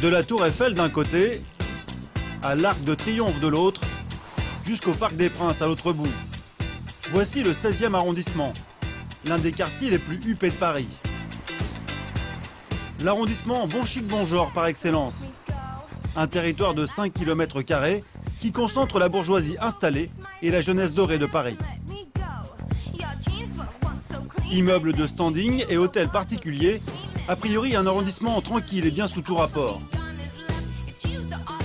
De la Tour Eiffel d'un côté, à l'Arc de Triomphe de l'autre, jusqu'au Parc des Princes à l'autre bout. Voici le 16e arrondissement, l'un des quartiers les plus huppés de Paris. L'arrondissement bon chic bon genre par excellence. Un territoire de 5 km² qui concentre la bourgeoisie installée et la jeunesse dorée de Paris. Immeubles de standing et hôtels particuliers, a priori un arrondissement tranquille et bien sous tout rapport.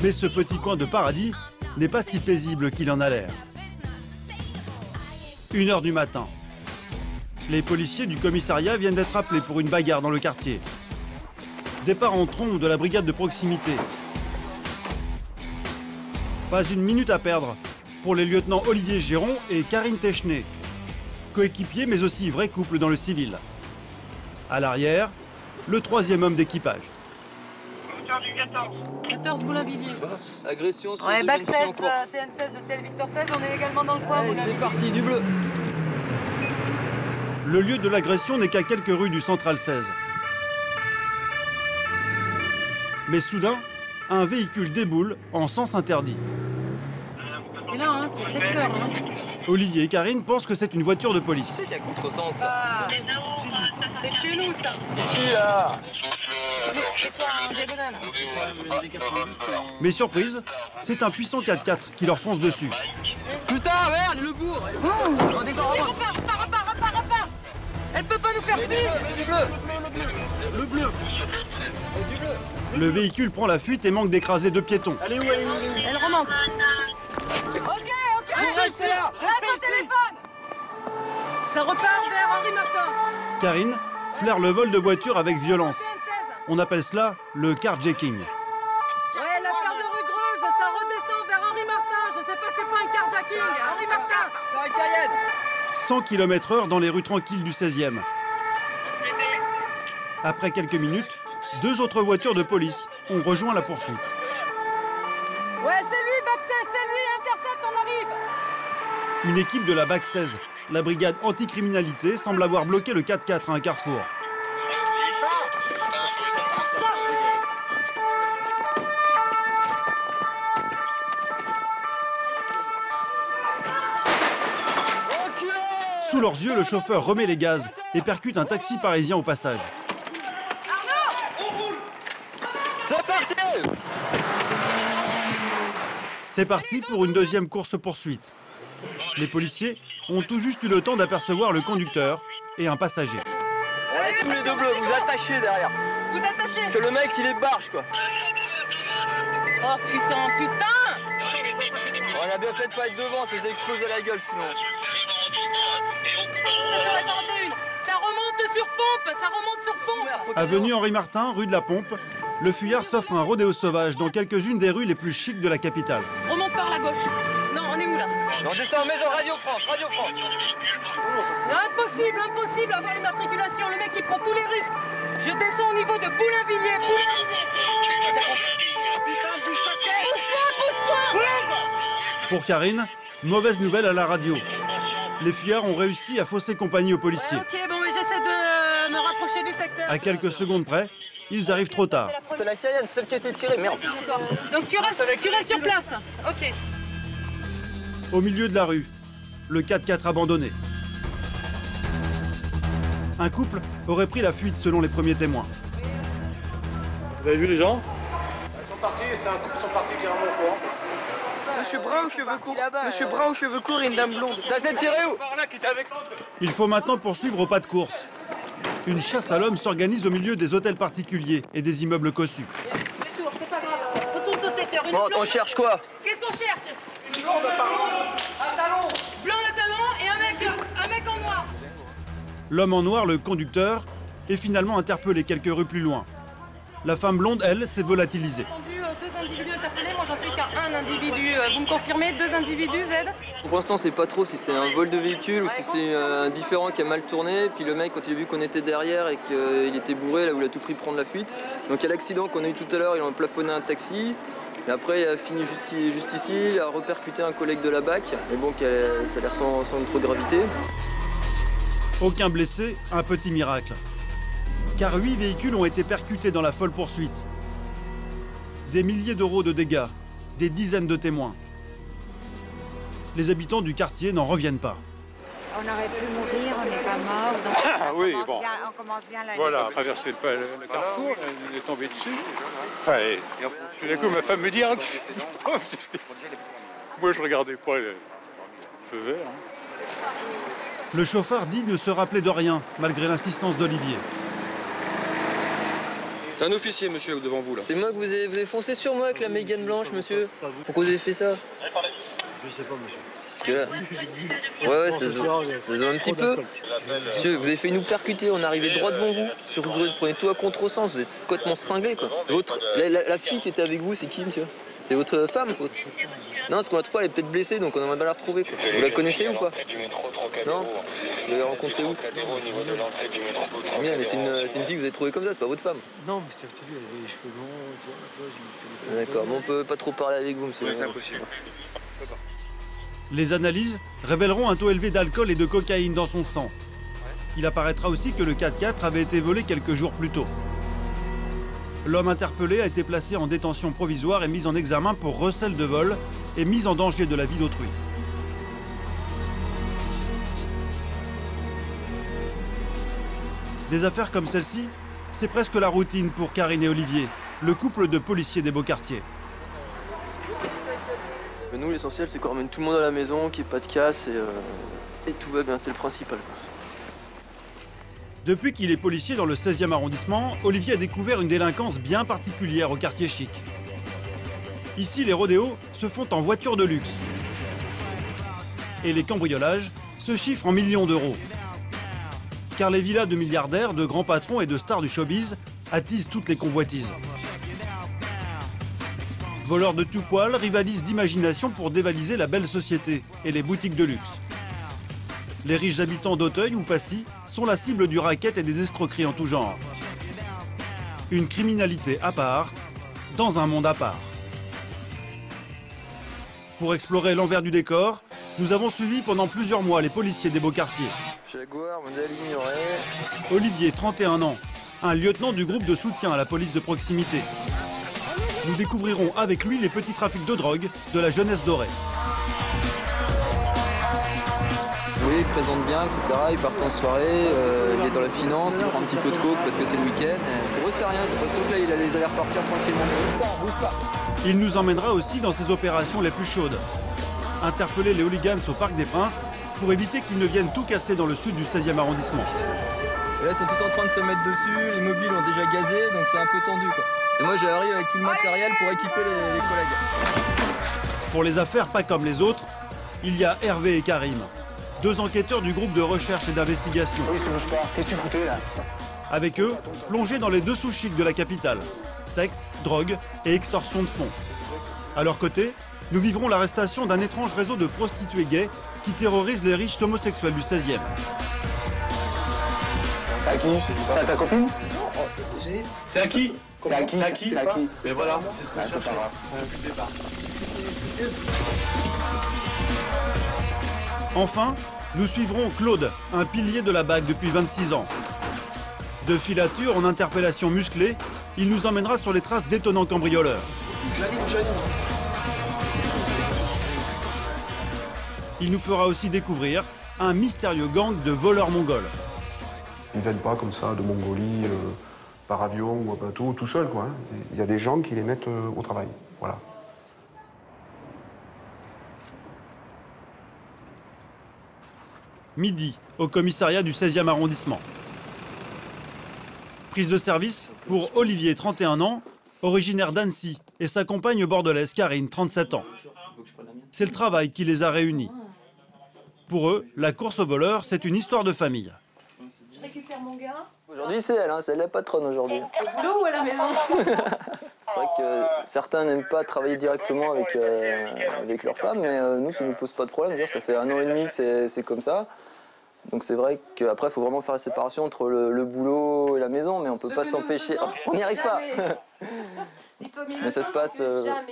Mais ce petit coin de paradis n'est pas si paisible qu'il en a l'air. 1 h du matin. Les policiers du commissariat viennent d'être appelés pour une bagarre dans le quartier. Départ en trombe de la brigade de proximité. Pas une minute à perdre pour les lieutenants Olivier Géron et Karine Technay, coéquipiers mais aussi vrai couple dans le civil. À l'arrière, le 3e homme d'équipage. Hauteur du 14. 14 Boulainvilliers. Agression sur Ouais, deux bac jeunes 16, filles en cours. TN16 de tel Victor 16, on est également dans le coin. Allez, c'est parti, du bleu. Le lieu de l'agression n'est qu'à quelques rues du Central 16. Mais soudain, un véhicule déboule en sens interdit. C'est là, hein, c'est le secteur. Hein. Olivier et Karine pensent que c'est une voiture de police. C'est qu'il y a contresens là. Ah, c'est chez nous ça. Qui là? C'est toi en diagonale. Mais surprise, c'est un puissant 4x4 qui leur fonce dessus. Putain, merde, le bourg. On descend, Repart. Elle peut pas nous faire signe. du bleu. Le bleu. Du bleu. Le véhicule prend la fuite et manque d'écraser 2 piétons. Elle est où? Elle remonte. Ok. Restez là. Reste au téléphone. Ça repart vers Henri Martin. Karine flaire le vol de voiture avec violence. TN16. On appelle cela le carjacking. Ouais, l'affaire de rue Greuze, ça redescend vers Henri Martin. Je sais pas, c'est pas un carjacking. Henri Martin. C'est un Cayenne. 100 km/h dans les rues tranquilles du 16e. Après quelques minutes, 2 autres voitures de police ont rejoint la poursuite. Ouais, c'est lui, bac 16, c'est lui, intercepte, on arrive. Une équipe de la BAC 16, la brigade anticriminalité, semble avoir bloqué le 4x4 à un carrefour. Sous leurs yeux, le chauffeur remet les gaz et percute un taxi parisien au passage. C'est parti. C'est parti pour une deuxième course-poursuite. Les policiers ont tout juste eu le temps d'apercevoir le conducteur et un passager. On laisse tous les deux bleus, vous attachez derrière. Vous attachez. Parce que le mec, il est barge quoi. Oh putain. On a bien fait de pas être devant, ça s'est explosé la gueule sinon. Sur la 41. Ça remonte sur pompe. Avenue Henri Martin, rue de la Pompe, le fuyard s'offre un rodéo sauvage dans quelques-unes des rues les plus chics de la capitale. Remonte par la gauche. Non, on est où là? On descend maison Radio France. Impossible avoir l'immatriculation. Le mec il prend tous les risques. Je descends au niveau de Boulainvilliers. Putain, bouge ta tête. Pousse-toi. Pour Karine, mauvaise nouvelle à la radio. Les fuyards ont réussi à fausser compagnie aux policiers. Ok, bon, mais j'essaie de me rapprocher du secteur. À quelques secondes près, ils arrivent trop tard. C'est la Cayenne, celle qui a été tirée, merde. Donc tu restes sur place. Ok. Au milieu de la rue, le 4x4 abandonné. Un couple aurait pris la fuite selon les premiers témoins. Vous avez vu les gens? Ils sont partis, c'est un couple, ils sont partis carrément au courant. Monsieur Brun aux cheveux courts. Monsieur Brun aux cheveux courts et une dame blonde. Ça s'est tiré où? Il faut maintenant poursuivre au pas de course. Une chasse à l'homme s'organise au milieu des hôtels particuliers et des immeubles cossus. Détour, c'est pas grave. Retourne au secteur. Une Bon, blonde. on cherche quoi? Qu'est-ce qu'on cherche? Une blonde apparemment. Un talon. Blanc à talon et un mec en noir. L'homme en noir, le conducteur, est finalement interpellé quelques rues plus loin. La femme blonde, elle, s'est volatilisée. Entendu, 2 individus interpellés. Moi, j'en suis qu'à un individu. Vous me confirmez 2 individus, Z? Pour l'instant, c'est pas trop si c'est un vol de véhicule ou si c'est un différend qui a mal tourné. Puis le mec, quand il a vu qu'on était derrière et qu'il était bourré, là où il a tout pris prendre la fuite. Donc il y a l'accident qu'on a eu tout à l'heure, il a plafonné un taxi. Et après, il a fini juste ici, il a repercuté un collègue de la BAC. Mais bon, ça a l'air sans trop de gravité. Aucun blessé, un petit miracle. Car 8 véhicules ont été percutés dans la folle poursuite. Des milliers d'euros de dégâts, des dizaines de témoins. Les habitants du quartier n'en reviennent pas. On aurait pu mourir, on n'est pas mort. Donc Oui, on, commence bon. bien, on commence bien la vie. Voilà, traverser le carrefour, il est tombé dessus. Enfin, et tout d'un coup, ma femme me dit, ah, moi je regardais pas le feu vert. Hein. Le chauffard dit ne se rappeler de rien, malgré l'insistance d'Olivier. C'est un officier, monsieur, devant vous, là. C'est moi que vous avez foncé sur moi avec la Mégane blanche, monsieur. Pourquoi vous avez fait ça? Je sais pas, monsieur. Parce que... Ouais, ça se voit un petit peu. Monsieur, vous avez fait nous percuter, on est arrivé droit devant vous. Sur vous prenez tout à contresens, vous êtes complètement cinglé, quoi. La fille qui était avec vous, c'est qui, monsieur? C'est votre femme, quoi. Non, parce qu'on la trouve pas, elle est peut-être blessée, donc on aimerait bien la retrouver, quoi. Vous la connaissez ou pas? Non? Vous l'avez rencontrée où? Oui, mais c'est une fille que vous avez trouvée comme ça, c'est pas votre femme. Non, mais c'est elle avait les cheveux longs, tu vois, j'ai mis. D'accord, mais on peut pas trop parler avec vous, monsieur. C'est impossible. Les analyses révéleront un taux élevé d'alcool et de cocaïne dans son sang. Il apparaîtra aussi que le 4x4 avait été volé quelques jours plus tôt. L'homme interpellé a été placé en détention provisoire et mis en examen pour recel de vol et mise en danger de la vie d'autrui. Des affaires comme celle-ci, c'est presque la routine pour Karine et Olivier, le couple de policiers des Beaux-Quartiers. Nous, l'essentiel, c'est qu'on ramène tout le monde à la maison, qu'il n'y ait pas de casse et tout va bien, c'est le principal. Depuis qu'il est policier dans le 16e arrondissement, Olivier a découvert une délinquance bien particulière au quartier chic. Ici, les rodéos se font en voiture de luxe. Et les cambriolages se chiffrent en millions d'euros. Car les villas de milliardaires, de grands patrons et de stars du showbiz attisent toutes les convoitises. Voleurs de tout poil rivalisent d'imagination pour dévaliser la belle société et les boutiques de luxe. Les riches habitants d'Auteuil ou Passy sont la cible du racket et des escroqueries en tout genre. Une criminalité à part, dans un monde à part. Pour explorer l'envers du décor, nous avons suivi pendant plusieurs mois les policiers des Beaux-Quartiers. Jaguar, modèle ignoré. Olivier, 31 ans, un lieutenant du groupe de soutien à la police de proximité. Nous découvrirons avec lui les petits trafics de drogue de la jeunesse dorée. Oui, il présente bien, etc. Il part en soirée, il est dans la finance, il prend un petit peu de coke parce que c'est le week-end. Pour eux, c'est rien, c'est pas sûr que là, il allait repartir tranquillement. Bouge pas. Il nous emmènera aussi dans ses opérations les plus chaudes. Interpeller les hooligans au Parc des Princes pour éviter qu'ils ne viennent tout casser dans le sud du 16e arrondissement. Et là, ils sont tous en train de se mettre dessus, les mobiles ont déjà gazé, donc c'est un peu tendu, quoi. Et moi, j'arrive avec tout le matériel pour équiper les collègues. Pour les affaires pas comme les autres, il y a Hervé et Karim, deux enquêteurs du groupe de recherche et d'investigation. Oui, je te bouge pas. Qu'est-ce que tu foutais là? Avec eux, plongés dans les dessous chics de la capitale. Sexe, drogue et extorsion de fonds. À leur côté, nous vivrons l'arrestation d'un étrange réseau de prostituées gays qui terrorise les riches homosexuels du 16e. C'est à qui? C'est à ta copine? C'est à qui? C'est à qui? C'est à qui? Mais voilà, c'est ce qu'on cherche depuis le départ. Enfin, nous suivrons Claude, un pilier de la BAC depuis 26 ans. De filature en interpellation musclée, il nous emmènera sur les traces d'étonnants cambrioleurs. Il nous fera aussi découvrir un mystérieux gang de voleurs mongols. Ils ne viennent pas comme ça de Mongolie, par avion ou à bateau, tout seul, quoi. Il y a des gens qui les mettent au travail, voilà. Midi, au commissariat du 16e arrondissement. Prise de service pour Olivier, 31 ans, originaire d'Annecy, et sa compagne bordelaise Karine, 37 ans. C'est le travail qui les a réunis. Pour eux, la course aux voleurs, c'est une histoire de famille. Je récupère mon gars. Aujourd'hui, c'est elle la patronne aujourd'hui. Au boulot ou à la maison? C'est vrai que certains n'aiment pas travailler directement avec leur femme, mais nous, ça ne nous pose pas de problème. Ça fait 1 an et demi que c'est comme ça. Donc c'est vrai qu'après, il faut vraiment faire la séparation entre le boulot et la maison, mais on ne peut pas s'empêcher. Oh, on n'y arrive pas. Mais ça se passe,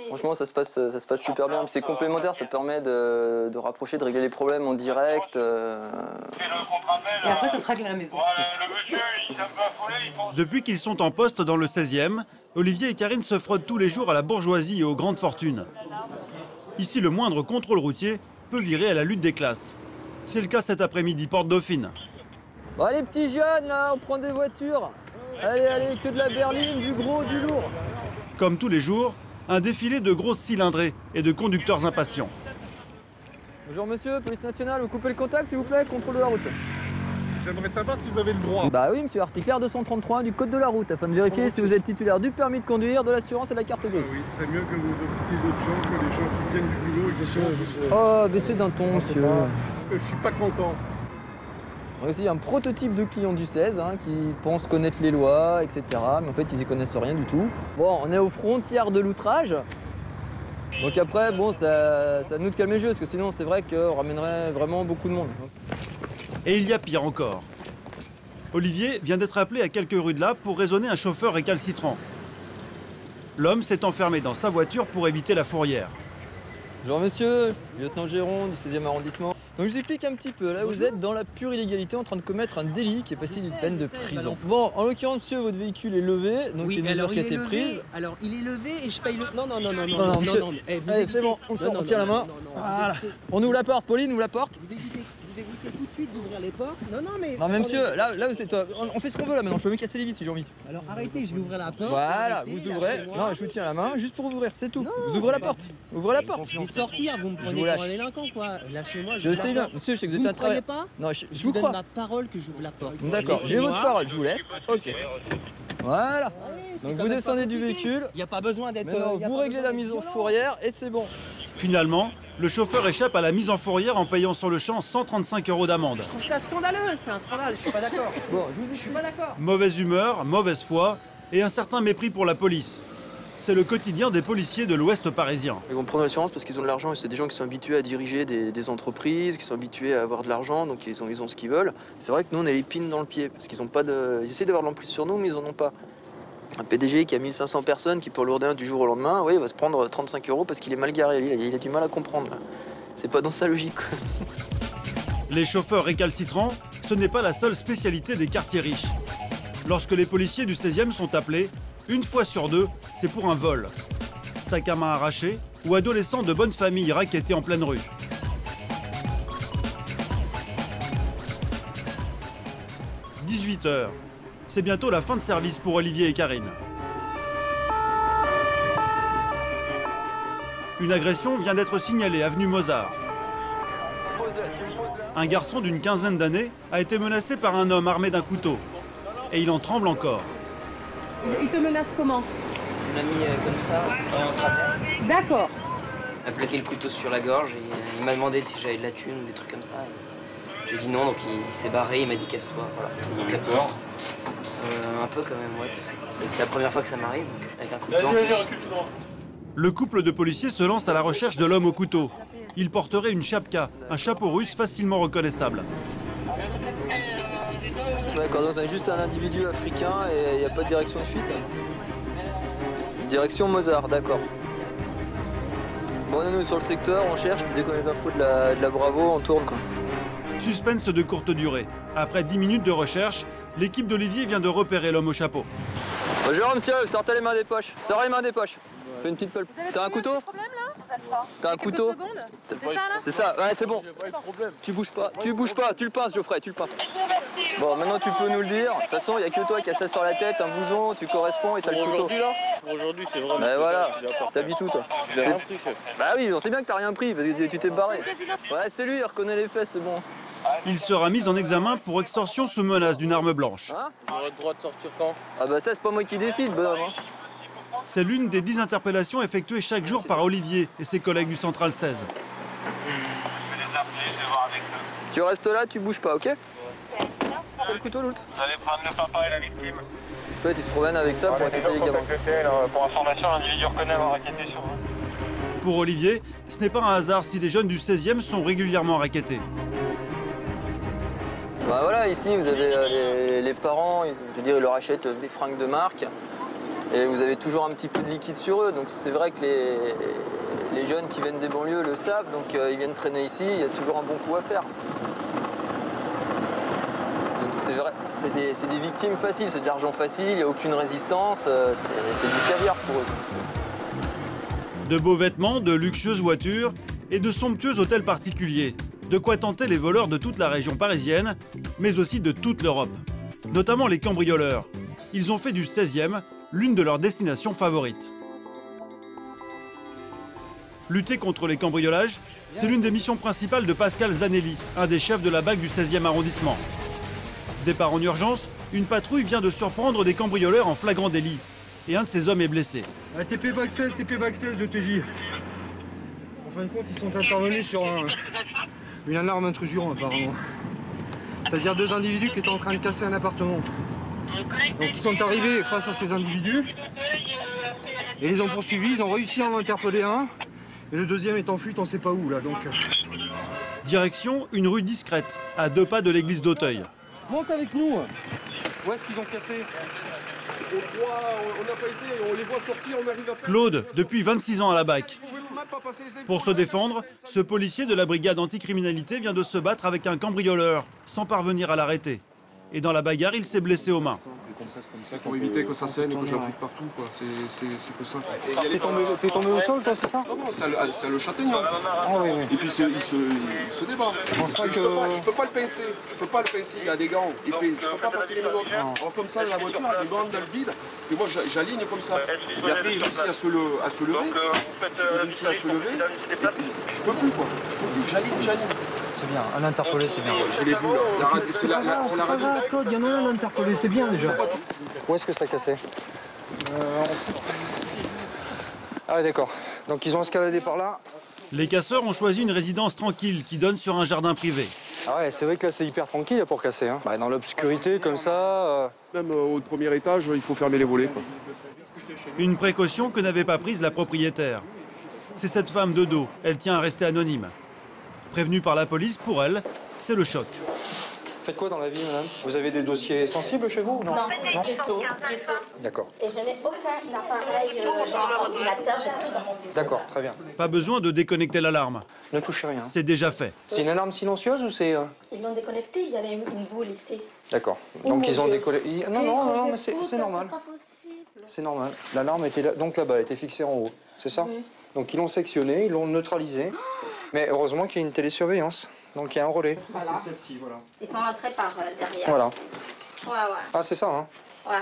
franchement, ça se passe super bien. C'est complémentaire, ça permet de rapprocher, de régler les problèmes en direct. Et après, ça se règle à la maison. Depuis qu'ils sont en poste dans le 16e, Olivier et Karine se frottent tous les jours à la bourgeoisie et aux grandes fortunes. Ici, le moindre contrôle routier peut virer à la lutte des classes. C'est le cas cet après-midi, porte Dauphine. Bon, allez, petits jeunes, là, on prend des voitures. Allez, allez, que de la berline, du gros, du lourd. Comme tous les jours, un défilé de grosses cylindrées et de conducteurs impatients. Bonjour monsieur, police nationale, vous coupez le contact s'il vous plaît, contrôle de la route. J'aimerais savoir si vous avez le droit. Bah oui monsieur, article R233 du code de la route, afin de vérifier si vous êtes titulaire du permis de conduire, de l'assurance et de la carte grise. Oui, ce serait mieux que vous occupiez d'autres gens, que les gens qui viennent du boulot et qui Oh, baissez d'un ton monsieur. Je suis pas content. On a aussi un prototype de client du 16 qui pense connaître les lois, etc. Mais en fait, ils y connaissent rien du tout. Bon, on est aux frontières de l'outrage. Donc après, bon, ça à nous de calmer le jeu, parce que sinon, c'est vrai qu'on ramènerait vraiment beaucoup de monde. Et il y a pire encore. Olivier vient d'être appelé à quelques rues de là pour raisonner un chauffeur récalcitrant. L'homme s'est enfermé dans sa voiture pour éviter la fourrière. Bonjour monsieur, lieutenant Géron du 16e arrondissement. Donc je vous explique un petit peu, là vous êtes dans la pure illégalité en train de commettre un délit qui est passible d'une peine de prison. Bon, en l'occurrence monsieur, votre véhicule est levé, donc il y a une mesure qui a été prise. Alors il est levé et je paye le... Non, monsieur. Eh, vous Allez, évitez. c'est bon, on tient la main. Voilà. On ouvre la porte, Pauline ouvre la porte. Vous évitez tout de suite d'ouvrir les portes. Non, mais... Non mais monsieur, là on fait ce qu'on veut là maintenant, je peux me casser les vitres si j'ai envie. Alors arrêtez, je vais ouvrir la porte. Voilà, Arrêtez, vous ouvrez. lâchez-moi. Non, je vous tiens la main juste pour vous ouvrir, c'est tout. Non, vous ouvrez la porte. Ouvrez la porte. Je vais sortir, vous me prenez vous pour lâche. un délinquant quoi. Lâchez-moi. Je sais bien, monsieur, je sais que vous Vous êtes ne un travail. croyez pas? Non, je Je vous donne crois. ma parole que j'ouvre la porte. D'accord, j'ai votre parole, je vous laisse. Ok. Voilà. Donc vous descendez du véhicule. Il n'y a pas besoin d'être... Maintenant, vous réglez la mise en fourrière et c'est bon. Finalement, le chauffeur échappe à la mise en fourrière en payant sur le champ 135 € d'amende. Je trouve ça scandaleux, c'est un scandale, je suis pas d'accord. Bon, je vous dis, Je suis pas d'accord. Mauvaise humeur, mauvaise foi et un certain mépris pour la police. C'est le quotidien des policiers de l'Ouest parisien. Ils vont prendre l'assurance parce qu'ils ont de l'argent et c'est des gens qui sont habitués à diriger des entreprises, qui sont habitués à avoir de l'argent, donc ils ont ce qu'ils veulent. C'est vrai que nous on a l'épine dans le pied parce qu'ils ont pas de. Ils essaient d'avoir de l'emprise sur nous mais ils en ont pas. Un PDG qui a 1500 personnes qui peut lourder du jour au lendemain, oui, il va se prendre 35 € parce qu'il est mal garé, il a du mal à comprendre. C'est pas dans sa logique. Les chauffeurs récalcitrants, ce n'est pas la seule spécialité des quartiers riches. Lorsque les policiers du 16e sont appelés, une fois sur deux, c'est pour un vol. Sac à main arraché ou adolescents de bonne famille rackettés en pleine rue. « 18 h. C'est bientôt la fin de service pour Olivier et Karine. Une agression vient d'être signalée avenue Mozart. Un garçon d'une quinzaine d'années a été menacé par un homme armé d'un couteau. Et il en tremble encore. Il te menace comment? Il m'a mis comme ça, dans un travers. D'accord. Il m'a plaqué le couteau sur la gorge et il m'a demandé si j'avais de la thune ou des trucs comme ça. J'ai dit non, donc il s'est barré, il m'a dit casse-toi. Voilà. Vous avez peur? Un peu quand même, ouais. C'est la première fois que ça m'arrive, donc avec un couteau. Recule tout droit. Le couple de policiers se lance à la recherche de l'homme au couteau. Il porterait une chapka, un chapeau russe facilement reconnaissable. D'accord, donc on a juste un individu africain et il n'y a pas de direction de fuite. Direction Mozart, d'accord. Bon, on est nous sur le secteur, on cherche, puis dès qu'on a les infos de la Bravo, on tourne quoi. Suspense de courte durée. Après 10 minutes de recherche, l'équipe d'Olivier vient de repérer l'homme au chapeau. Bonjour monsieur, sortez les mains des poches. Sortez les mains des poches. Fais une petite pulpe. T'as un couteau? T'as un couteau? C'est ça là? C'est ça, ouais c'est bon. Tu bouges pas, tu le pinces Geoffrey, tu le pinces. Bon maintenant tu peux nous le dire. De toute façon il n'y a que toi qui as ça sur la tête, un blouson, tu corresponds et t'as le couteau. Aujourd'hui là? Aujourd'hui c'est vraiment. Bah voilà, je suis d'accord. t'habites où toi? J'ai rien pris, chef. Bah oui, on sait bien que t'as rien pris parce que tu t'es barré. Ouais c'est lui, il reconnaît les faits, c'est bon. Il sera mis en examen pour extorsion sous menace d'une arme blanche. Hein? J'aurais le droit de sortir quand? Ah bah ça c'est pas moi qui décide, bonhomme. Hein. C'est l'une des 10 interpellations effectuées chaque jour par Olivier et ses collègues du Central 16. Je vais les appeler, je vais voir avec eux. Tu restes là, tu bouges pas, ok? T'as le couteau l'autre? Vous allez prendre le papa et la victime. En fait ils se promènent avec ça pour inquiéter les gamins. Pour information, l'individu reconnaît avoir raquetté sur vous. Pour Olivier, ce n'est pas un hasard si les jeunes du 16e sont régulièrement rackettés. Bah voilà, ici vous avez les parents, je veux dire, ils leur achètent des fringues de marque et vous avez toujours un petit peu de liquide sur eux. Donc c'est vrai que les jeunes qui viennent des banlieues le savent, donc ils viennent traîner ici, il y a toujours un bon coup à faire. Donc c'est des victimes faciles, c'est de l'argent facile, il n'y a aucune résistance, c'est du caviar pour eux. De beaux vêtements, de luxueuses voitures et de somptueux hôtels particuliers. De quoi tenter les voleurs de toute la région parisienne, mais aussi de toute l'Europe. Notamment les cambrioleurs. Ils ont fait du 16e l'une de leurs destinations favorites. Lutter contre les cambriolages, c'est l'une des missions principales de Pascal Zanelli, un des chefs de la BAC du 16e arrondissement. Départ en urgence, une patrouille vient de surprendre des cambrioleurs en flagrant délit. Et un de ces hommes est blessé. TP Bac 16 de TJ. En fin de compte, ils sont intervenus sur une alarme intrusion apparemment. C'est-à-dire 2 individus qui étaient en train de casser un appartement. Donc ils sont arrivés face à ces individus et les ont poursuivis, ils ont réussi à en interpeller un. Et le deuxième est en fuite, on ne sait pas où là donc. Direction une rue discrète, à 2 pas de l'église d'Auteuil. Monte avec nous. Où est-ce qu'ils ont cassé? On n'a pas été, on les voit sortir, on arrive à... Claude, depuis 26 ans à la BAC. Pour se défendre, ce policier de la brigade anticriminalité vient de se battre avec un cambrioleur, sans parvenir à l'arrêter. Et dans la bagarre, il s'est blessé aux mains. Pour éviter que ça saigne et que j'applique partout, quoi. C'est que ça. T'es tombé au sol, toi, c'est ça? Non, c'est le châtaignon. Ah oui, oui. Et puis il se débat. Je pense pas que... Je peux pas le pincer. Je peux pas le pincer, il a des gants. Je peux pas passer les menottes. Alors comme ça, la voiture, les gants dans le vide. Et moi, j'aligne comme ça. Et après, il réussit à se lever. Il réussit à se lever. Et puis, je peux plus, quoi. Je peux plus, j'aligne. C'est bien, un interpellé, c'est bien. J'ai les bouts, là. C'est la radio. Claude, il y en a un interpellé, c'est bien déjà. Où est-ce que ça a cassé? Ah d'accord. Donc ils ont escaladé par là. Les casseurs ont choisi une résidence tranquille qui donne sur un jardin privé. Ah ouais, c'est vrai que là c'est hyper tranquille pour casser. Hein. Bah, dans l'obscurité comme ça... Même au premier étage, il faut fermer les volets, quoi. Une précaution que n'avait pas prise la propriétaire. C'est cette femme de dos, elle tient à rester anonyme. Prévenue par la police, pour elle, c'est le choc. Faites quoi dans la vie, madame? Vous avez des dossiers sensibles chez vous? Non, du tout. D'accord. Et je n'ai aucun appareil, genre ordinateur, j'ai tout dans mon bureau. D'accord, très bien. Pas besoin de déconnecter l'alarme. Ne touchez rien. C'est déjà fait. C'est une alarme silencieuse ou c'est... Ils l'ont déconnecté, il y avait une boule ici. D'accord. Oh Donc mon ils ont Dieu. décollé... Non, mais c'est normal. C'est pas possible. C'est normal. L'alarme était là, donc là-bas, elle était fixée en haut. C'est ça? Oui. Donc ils l'ont sectionné, ils l'ont neutralisé. Mais heureusement qu'il y a une télésurveillance. Donc il y a un relais. Voilà. C'est celle-ci, voilà. Ils sont rentrés par derrière. Voilà. Ouais. Ah, c'est ça, hein? Ouais.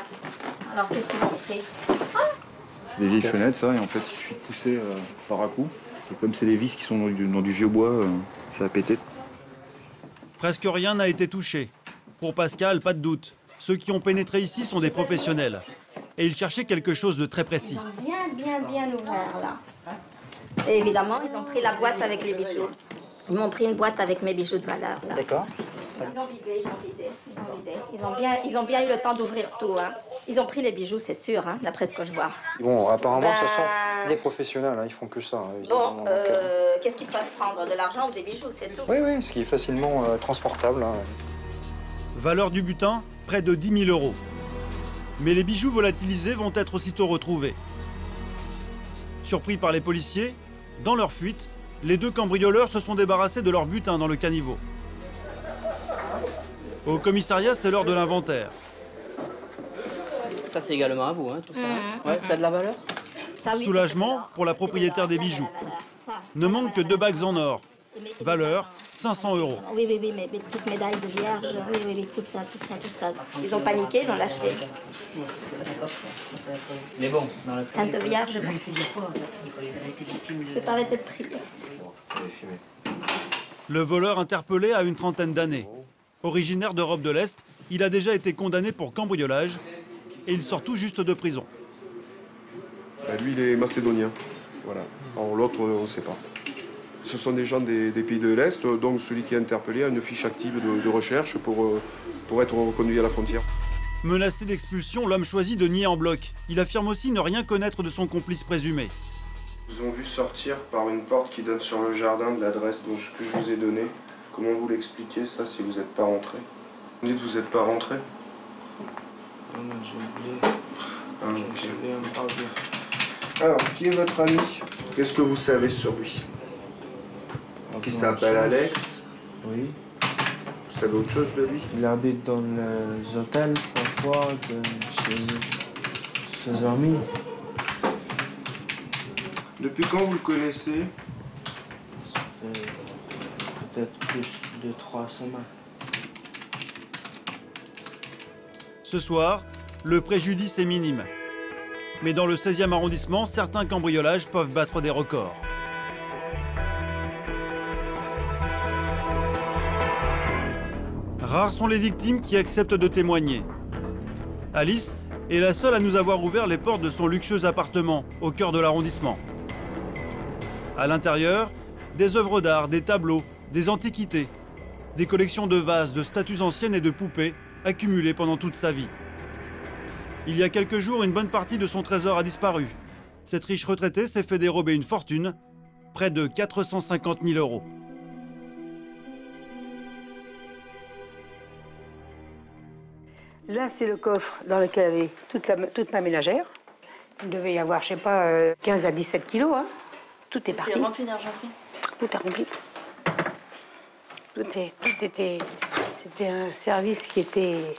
Alors qu'est-ce qu'ils ont fait? C'est des vieilles fenêtres, ça, et en fait, il suffit de pousser par à coup. Et comme c'est des vis qui sont dans du vieux bois, ça va péter. Presque rien n'a été touché. Pour Pascal, pas de doute. Ceux qui ont pénétré ici sont des professionnels. Et ils cherchaient quelque chose de très précis. Ils ont bien ouvert, là. Et évidemment, ils ont pris la boîte avec les bijoux. Ils m'ont pris une boîte avec mes bijoux de valeur, là. D'accord. Ils ont vidé. Ils ont bien eu le temps d'ouvrir tout, hein. Ils ont pris les bijoux, c'est sûr, hein, d'après ce que je vois. Bon, apparemment, ce sont des professionnels, hein, ils font que ça. Hein, bon, qu'est-ce qu'ils peuvent prendre? De l'argent ou des bijoux, c'est tout? Oui, ce qui est facilement transportable. Hein. Valeur du butin, près de 10 000 €. Mais les bijoux volatilisés vont être aussitôt retrouvés. Surpris par les policiers, dans leur fuite, les 2 cambrioleurs se sont débarrassés de leur butin dans le caniveau. Au commissariat, c'est l'heure de l'inventaire. Ça, c'est également à vous, hein, tout ça. Ouais, ça a de la valeur? Ça, oui, Soulagement pour la propriétaire des bijoux. Ne manque que 2 bagues en or. Valeur 500 €. Oui, mes petites médailles de vierge. Oui, tout ça. Ils ont paniqué, ils ont lâché. Mais bon, dans la... Sainte Vierge, merci. Je pas arrêté de prier. Le voleur interpellé a une trentaine d'années. Originaire d'Europe de l'Est, il a déjà été condamné pour cambriolage et il sort tout juste de prison. Lui, il est macédonien. Voilà. Alors l'autre, on ne sait pas. Ce sont des gens des pays de l'Est, donc celui qui est interpellé a une fiche active de recherche pour être reconduit à la frontière. Menacé d'expulsion, l'homme choisit de nier en bloc. Il affirme aussi ne rien connaître de son complice présumé. Ils vous ont vu sortir par une porte qui donne sur le jardin de l'adresse que je vous ai donnée. Comment vous l'expliquez ça si vous n'êtes pas rentré? Vous dites que vous n'êtes pas rentré? Non, j'ai oublié. Alors, qui est votre ami? Qu'est-ce que vous savez sur lui? Qui s'appelle Alex? Oui. Vous savez autre chose de lui? Il habite dans les hôtels parfois, chez ses amis. Depuis quand vous le connaissez? Ça fait peut-être plus de 3 semaines. Ce soir, le préjudice est minime. Mais dans le 16e arrondissement, certains cambriolages peuvent battre des records. Rares sont les victimes qui acceptent de témoigner. Alice est la seule à nous avoir ouvert les portes de son luxueux appartement au cœur de l'arrondissement. À l'intérieur, des œuvres d'art, des tableaux, des antiquités, des collections de vases, de statues anciennes et de poupées accumulées pendant toute sa vie. Il y a quelques jours, une bonne partie de son trésor a disparu. Cette riche retraitée s'est fait dérober une fortune, près de 450 000 €. Là, c'est le coffre dans lequel il y avait toute ma ménagère. Il devait y avoir, je sais pas, 15 à 17 kilos. Hein. Tout est parti. C'est rempli d'argenterie. Tout est rempli. C'était un service qui était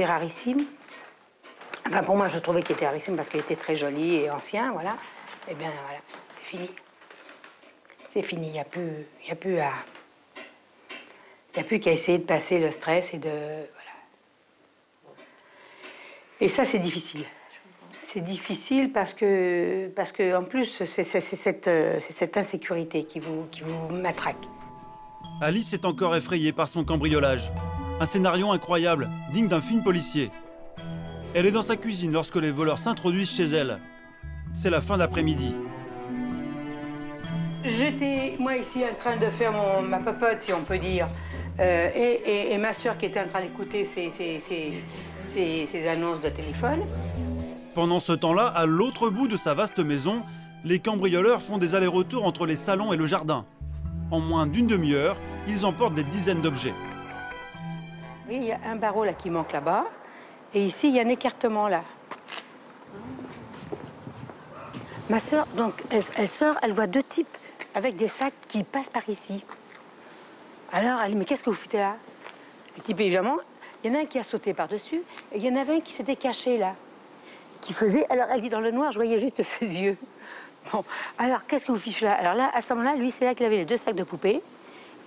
rarissime. Enfin, pour moi, je trouvais qu'il était rarissime parce qu'il était très joli et ancien, voilà. Eh bien, voilà, c'est fini. C'est fini. Il n'y a plus qu'à essayer de passer le stress et de... Voilà. Et ça, c'est difficile. C'est difficile parce que en plus, c'est cette insécurité qui vous matraque. Alice est encore effrayée par son cambriolage. Un scénario incroyable, digne d'un film policier. Elle est dans sa cuisine lorsque les voleurs s'introduisent chez elle. C'est la fin d'après-midi. J'étais, moi, ici, en train de faire ma popote, si on peut dire. Et ma sœur qui était en train d'écouter ses annonces de téléphone. Pendant ce temps-là, à l'autre bout de sa vaste maison, les cambrioleurs font des allers-retours entre les salons et le jardin. En moins d'une demi-heure, ils emportent des dizaines d'objets. Oui, il y a un barreau là qui manque là-bas. Et ici, il y a un écartement là. Ma sœur, donc, elle sort, elle voit 2 types avec des sacs qui passent par ici. Alors, elle dit, mais qu'est-ce que vous foutez là? Les types, évidemment, il y en a un qui a sauté par-dessus, et il y en avait un qui s'était caché là. Qui faisait, alors elle dit, dans le noir, je voyais juste ses yeux. Bon, alors, qu'est-ce que vous fichez là? Alors là, à ce moment-là, lui, c'est là qu'il avait les 2 sacs de poupées.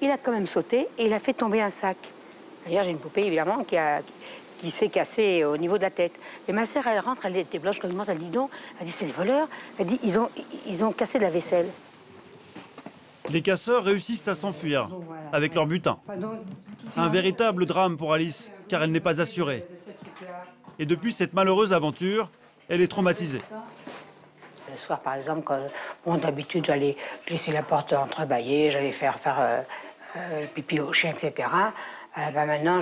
Il a quand même sauté, et il a fait tomber un sac. D'ailleurs, j'ai une poupée, évidemment, qui s'est cassée au niveau de la tête. Et ma sœur, elle rentre, elle était blanche comme une morte, elle dit non. Elle dit, c'est des voleurs. Elle dit, ils ont cassé de la vaisselle. Les casseurs réussissent à s'enfuir avec leur butin. Un véritable drame pour Alice, car elle n'est pas assurée. Et depuis cette malheureuse aventure, elle est traumatisée. Le soir, par exemple, quand d'habitude, j'allais laisser la porte entrebâillée, j'allais faire pipi au chien, etc. Maintenant,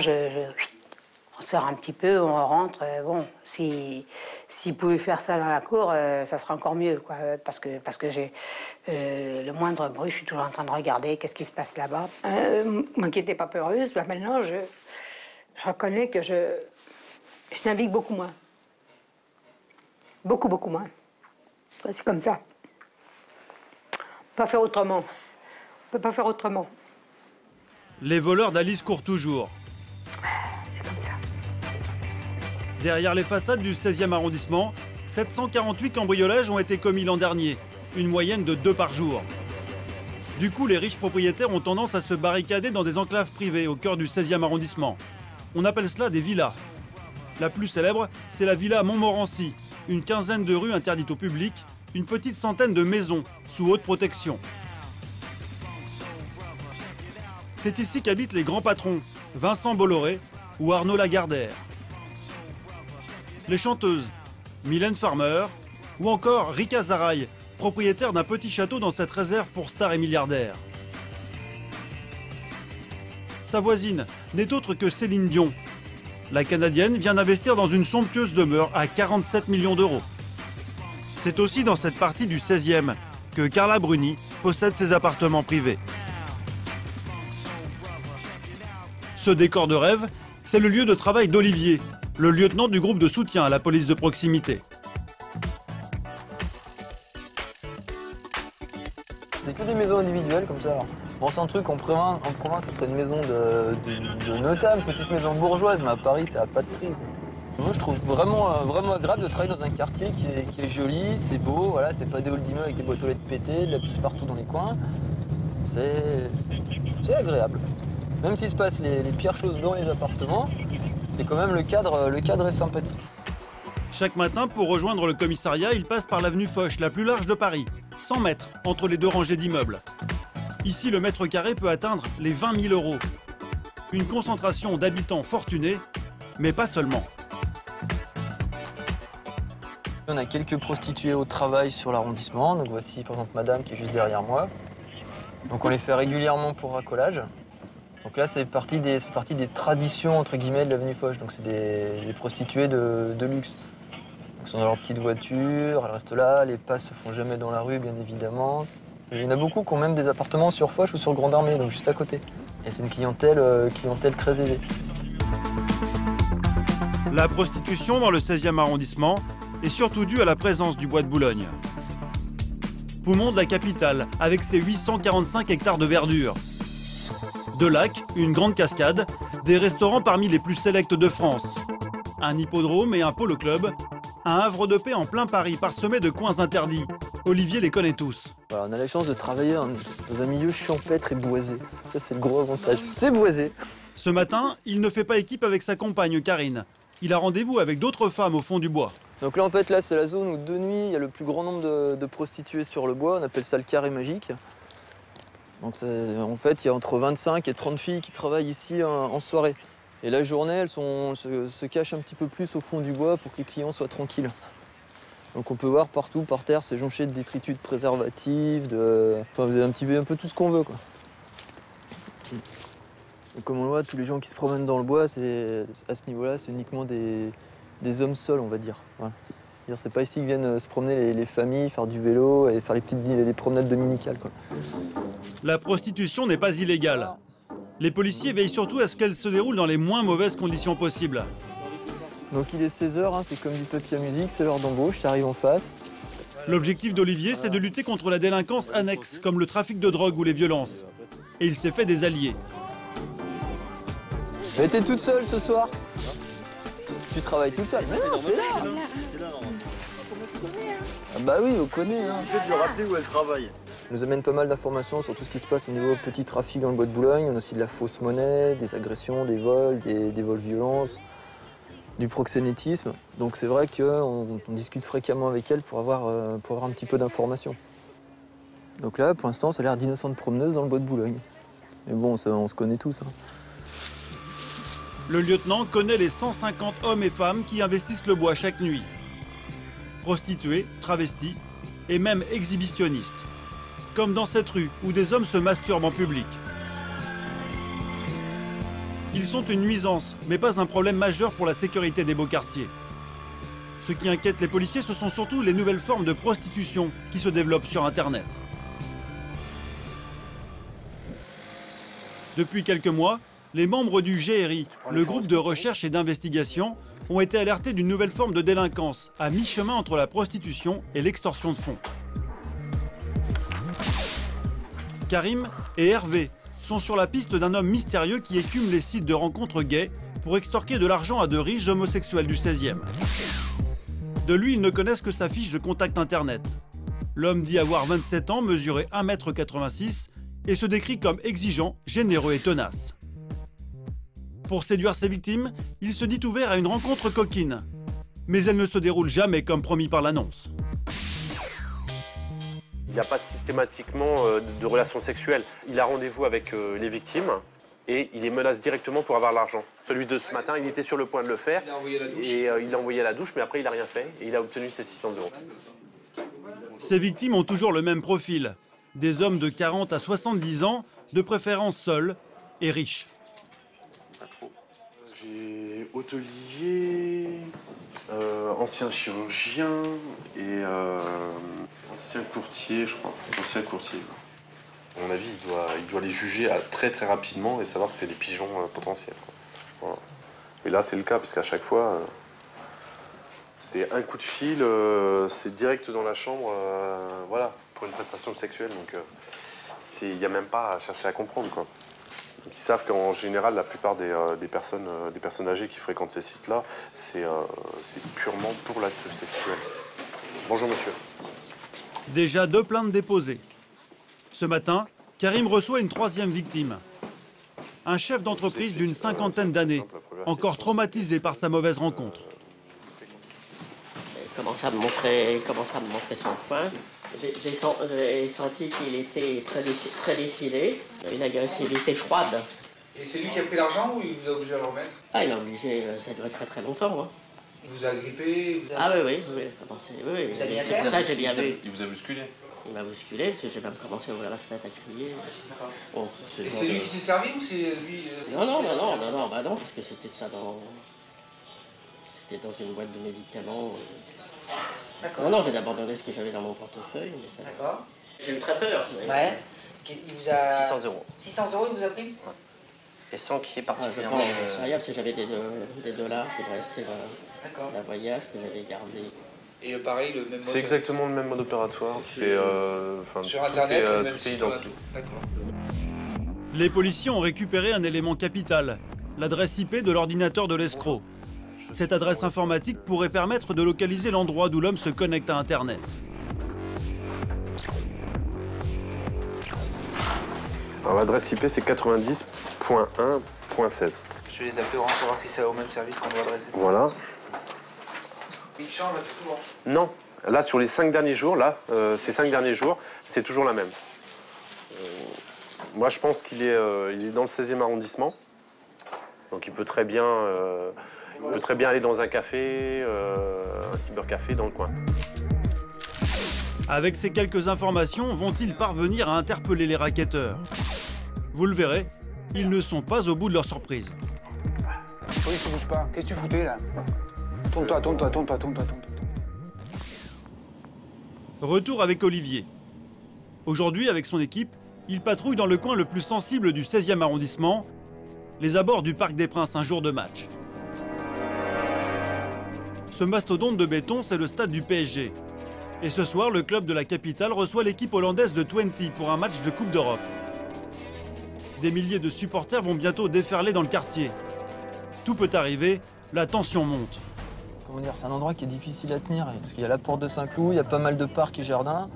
on sort un petit peu, on rentre. Bon, s'ils pouvaient faire ça dans la cour, ça serait encore mieux, quoi. Parce que j'ai le moindre bruit, je suis toujours en train de regarder qu'est-ce qui se passe là-bas. Moi qui n'étais pas peureuse, maintenant, je reconnais que je navigue beaucoup moins. Beaucoup, beaucoup moins. C'est comme ça. On peut pas faire autrement. On peut pas faire autrement. Les voleurs d'Alice courent toujours. C'est comme ça. Derrière les façades du 16e arrondissement, 748 cambriolages ont été commis l'an dernier, une moyenne de 2 par jour. Du coup, les riches propriétaires ont tendance à se barricader dans des enclaves privées au cœur du 16e arrondissement. On appelle cela des villas. La plus célèbre, c'est la villa Montmorency, une quinzaine de rues interdites au public, une petite centaine de maisons sous haute protection. C'est ici qu'habitent les grands patrons, Vincent Bolloré ou Arnaud Lagardère. Les chanteuses, Mylène Farmer ou encore Rika Zaraï, propriétaire d'un petit château dans cette réserve pour stars et milliardaires. Sa voisine n'est autre que Céline Dion. La Canadienne vient d'investir dans une somptueuse demeure à 47 millions d'euros. C'est aussi dans cette partie du 16e que Carla Bruni possède ses appartements privés. Ce décor de rêve, c'est le lieu de travail d'Olivier, le lieutenant du groupe de soutien à la police de proximité. C'est que des maisons individuelles comme ça. Alors. Bon, c'est un truc en province, ça serait une maison de notable, une petite maison bourgeoise, mais à Paris, ça n'a pas de prix. Moi, je trouve vraiment agréable de travailler dans un quartier qui est joli, c'est beau, voilà, c'est pas des halls d'immeubles avec des boîtes aux lettres pétées, de la pisse partout dans les coins. C'est agréable. Même s'il se passe les pires choses dans les appartements, c'est quand même le cadre est sympathique. Chaque matin, pour rejoindre le commissariat, il passe par l'avenue Foch, la plus large de Paris, 100 mètres entre les deux rangées d'immeubles. Ici, le mètre carré peut atteindre les 20 000 €. Une concentration d'habitants fortunés, mais pas seulement. On a quelques prostituées au travail sur l'arrondissement. Donc voici par exemple madame qui est juste derrière moi. Donc on les fait régulièrement pour racolage. Donc là c'est partie des traditions entre guillemets de l'avenue Foch. Donc c'est des prostituées de luxe. Donc, elles sont dans leur petite voiture, elles restent là, les passes se font jamais dans la rue bien évidemment. Il y en a beaucoup qui ont même des appartements sur Foch ou sur Grande Armée, donc juste à côté. Et c'est une clientèle très aisée. La prostitution dans le 16e arrondissement est surtout due à la présence du bois de Boulogne. Poumon de la capitale, avec ses 845 hectares de verdure. Deux lacs, une grande cascade, des restaurants parmi les plus sélects de France. Un hippodrome et un polo club, un havre de paix en plein Paris parsemé de coins interdits. Olivier les connaît tous. Voilà, on a la chance de travailler dans un milieu champêtre et boisé. Ça c'est le gros avantage. C'est boisé. Ce matin, il ne fait pas équipe avec sa compagne Karine. Il a rendez-vous avec d'autres femmes au fond du bois. Donc là en fait c'est la zone où de nuit il y a le plus grand nombre de prostituées sur le bois. On appelle ça le carré magique. Donc en fait il y a entre 25 et 30 filles qui travaillent ici en soirée. Et la journée elles se cachent un petit peu plus au fond du bois pour que les clients soient tranquilles. Donc on peut voir partout par terre c'est jonché de détritus de préservatifs, enfin vous avez un peu tout ce qu'on veut quoi. Et comme on le voit tous les gens qui se promènent dans le bois, à ce niveau-là c'est uniquement des hommes seuls on va dire. Voilà. C'est pas ici que viennent se promener les familles, faire du vélo et faire les promenades dominicales quoi. La prostitution n'est pas illégale. Les policiers veillent surtout à ce qu'elle se déroule dans les moins mauvaises conditions possibles. Donc il est 16h, c'est comme du papier à musique, c'est l'heure d'embauche, ça arrive en face. L'objectif d'Olivier, c'est de lutter contre la délinquance annexe, comme le trafic de drogue ou les violences. Et il s'est fait des alliés. Mais t'es toute seule ce soir? Tu travailles toute seule? Mais non, c'est là. Ah bah oui, on connaît. Peut-être lui rappeler où elle travaille. Elle nous amène pas mal d'informations sur tout ce qui se passe au niveau petit trafic dans le bois de Boulogne. On a aussi de la fausse monnaie, des agressions, des vols, des vols violences, du proxénétisme. Donc c'est vrai qu'on discute fréquemment avec elle pour avoir un petit peu d'informations. Donc là, pour l'instant, ça a l'air d'innocente promeneuse dans le bois de Boulogne. Mais bon, on se connaît tous. Le lieutenant connaît les 150 hommes et femmes qui investissent le bois chaque nuit. Prostituées, travestis et même exhibitionnistes. Comme dans cette rue où des hommes se masturbent en public. Ils sont une nuisance, mais pas un problème majeur pour la sécurité des beaux quartiers. Ce qui inquiète les policiers, ce sont surtout les nouvelles formes de prostitution qui se développent sur Internet. Depuis quelques mois, les membres du GRI, le groupe de recherche et d'investigation, ont été alertés d'une nouvelle forme de délinquance, à mi-chemin entre la prostitution et l'extorsion de fonds. Karim et Hervé sont sur la piste d'un homme mystérieux qui écume les sites de rencontres gays pour extorquer de l'argent à de riches homosexuels du 16e. De lui, ils ne connaissent que sa fiche de contact internet. L'homme dit avoir 27 ans, mesurer 1,86 m et se décrit comme exigeant, généreux et tenace. Pour séduire ses victimes, il se dit ouvert à une rencontre coquine. Mais elle ne se déroule jamais comme promis par l'annonce. Il n'y a pas systématiquement de relations sexuelles. Il a rendez-vous avec les victimes et il les menace directement pour avoir l'argent. Celui de ce matin, il était sur le point de le faire. Il a envoyé à la douche, mais après il n'a rien fait et il a obtenu ses 600 €. Ces victimes ont toujours le même profil. Des hommes de 40 à 70 ans, de préférence seuls et riches. J'ai hôtelier, ancien chirurgien et ancien courtier, je crois. Ancien courtier. À mon avis, il doit les juger très très rapidement et savoir que c'est des pigeons potentiels. Voilà. Et là, c'est le cas, parce qu'à chaque fois, c'est un coup de fil, c'est direct dans la chambre, voilà, pour une prestation sexuelle. Donc, il n'y a même pas à chercher à comprendre, quoi. Donc, ils savent qu'en général, la plupart des personnes âgées qui fréquentent ces sites-là, c'est purement pour l'acte sexuel. Bonjour monsieur. Déjà 2 plaintes déposées. Ce matin, Karim reçoit une 3e victime. Un chef d'entreprise d'une 50aine d'années, encore traumatisé par sa mauvaise rencontre. Il commence à me montrer son poing. J'ai senti qu'il était très décidé, une agressivité froide. Et c'est lui qui a pris l'argent ou il vous a obligé à le remettre? Ah, il a obligé, ça a duré très longtemps. Hein. Il vous a grippé? Ah oui, c'est pour ça que j'ai bien vu. Il vous a bousculé? Il m'a bousculé, parce que j'ai même commencé à ouvrir la fenêtre, à crier. Bon, et c'est lui qui s'est servi ou c'est lui? Non, parce que c'était ça C'était dans une boîte de médicaments. D'accord. Non, j'ai abandonné ce que j'avais dans mon portefeuille. D'accord. J'ai eu très peur. Ouais. Il vous a... 600 €. 600 € il vous a pris? Ouais. Et sans qu'il y ait particulièrement... Je pense, parce que j'avais des dollars qui me restaient d'un voyage que j'avais gardé. Et pareil, le même mode... C'est exactement le même mode opératoire. C'est, sur Internet, tout est identique. D'accord. Les policiers ont récupéré un élément capital, l'adresse IP de l'ordinateur de l'escroc. Cette adresse informatique pourrait permettre de localiser l'endroit d'où l'homme se connecte à Internet. Alors l'adresse IP c'est 90.1.16. Je vais les appeler pour voir si c'est au même service qu'on doit adresser ça. Voilà. Il change assez souvent? Non, là sur les 5 derniers jours, ces 5 derniers jours, c'est toujours la même. Moi je pense qu'il est dans le 16e arrondissement. Donc il peut très bien aller dans un café, un cybercafé dans le coin. Avec ces quelques informations, vont-ils parvenir à interpeller les racketteurs? Vous le verrez, ils ne sont pas au bout de leur surprise. Oui, tu bouges pas. Qu'est-ce que tu foutais là? Tourne-toi. Retour avec Olivier. Aujourd'hui, avec son équipe, il patrouille dans le coin le plus sensible du 16e arrondissement, les abords du Parc des Princes un jour de match. Ce mastodonte de béton, c'est le stade du PSG. Et ce soir, le club de la capitale reçoit l'équipe hollandaise de Twente pour un match de Coupe d'Europe. Des milliers de supporters vont bientôt déferler dans le quartier. Tout peut arriver, la tension monte. Comment dire, c'est un endroit qui est difficile à tenir, parce qu'il y a la porte de Saint-Cloud, il y a pas mal de parcs et jardins.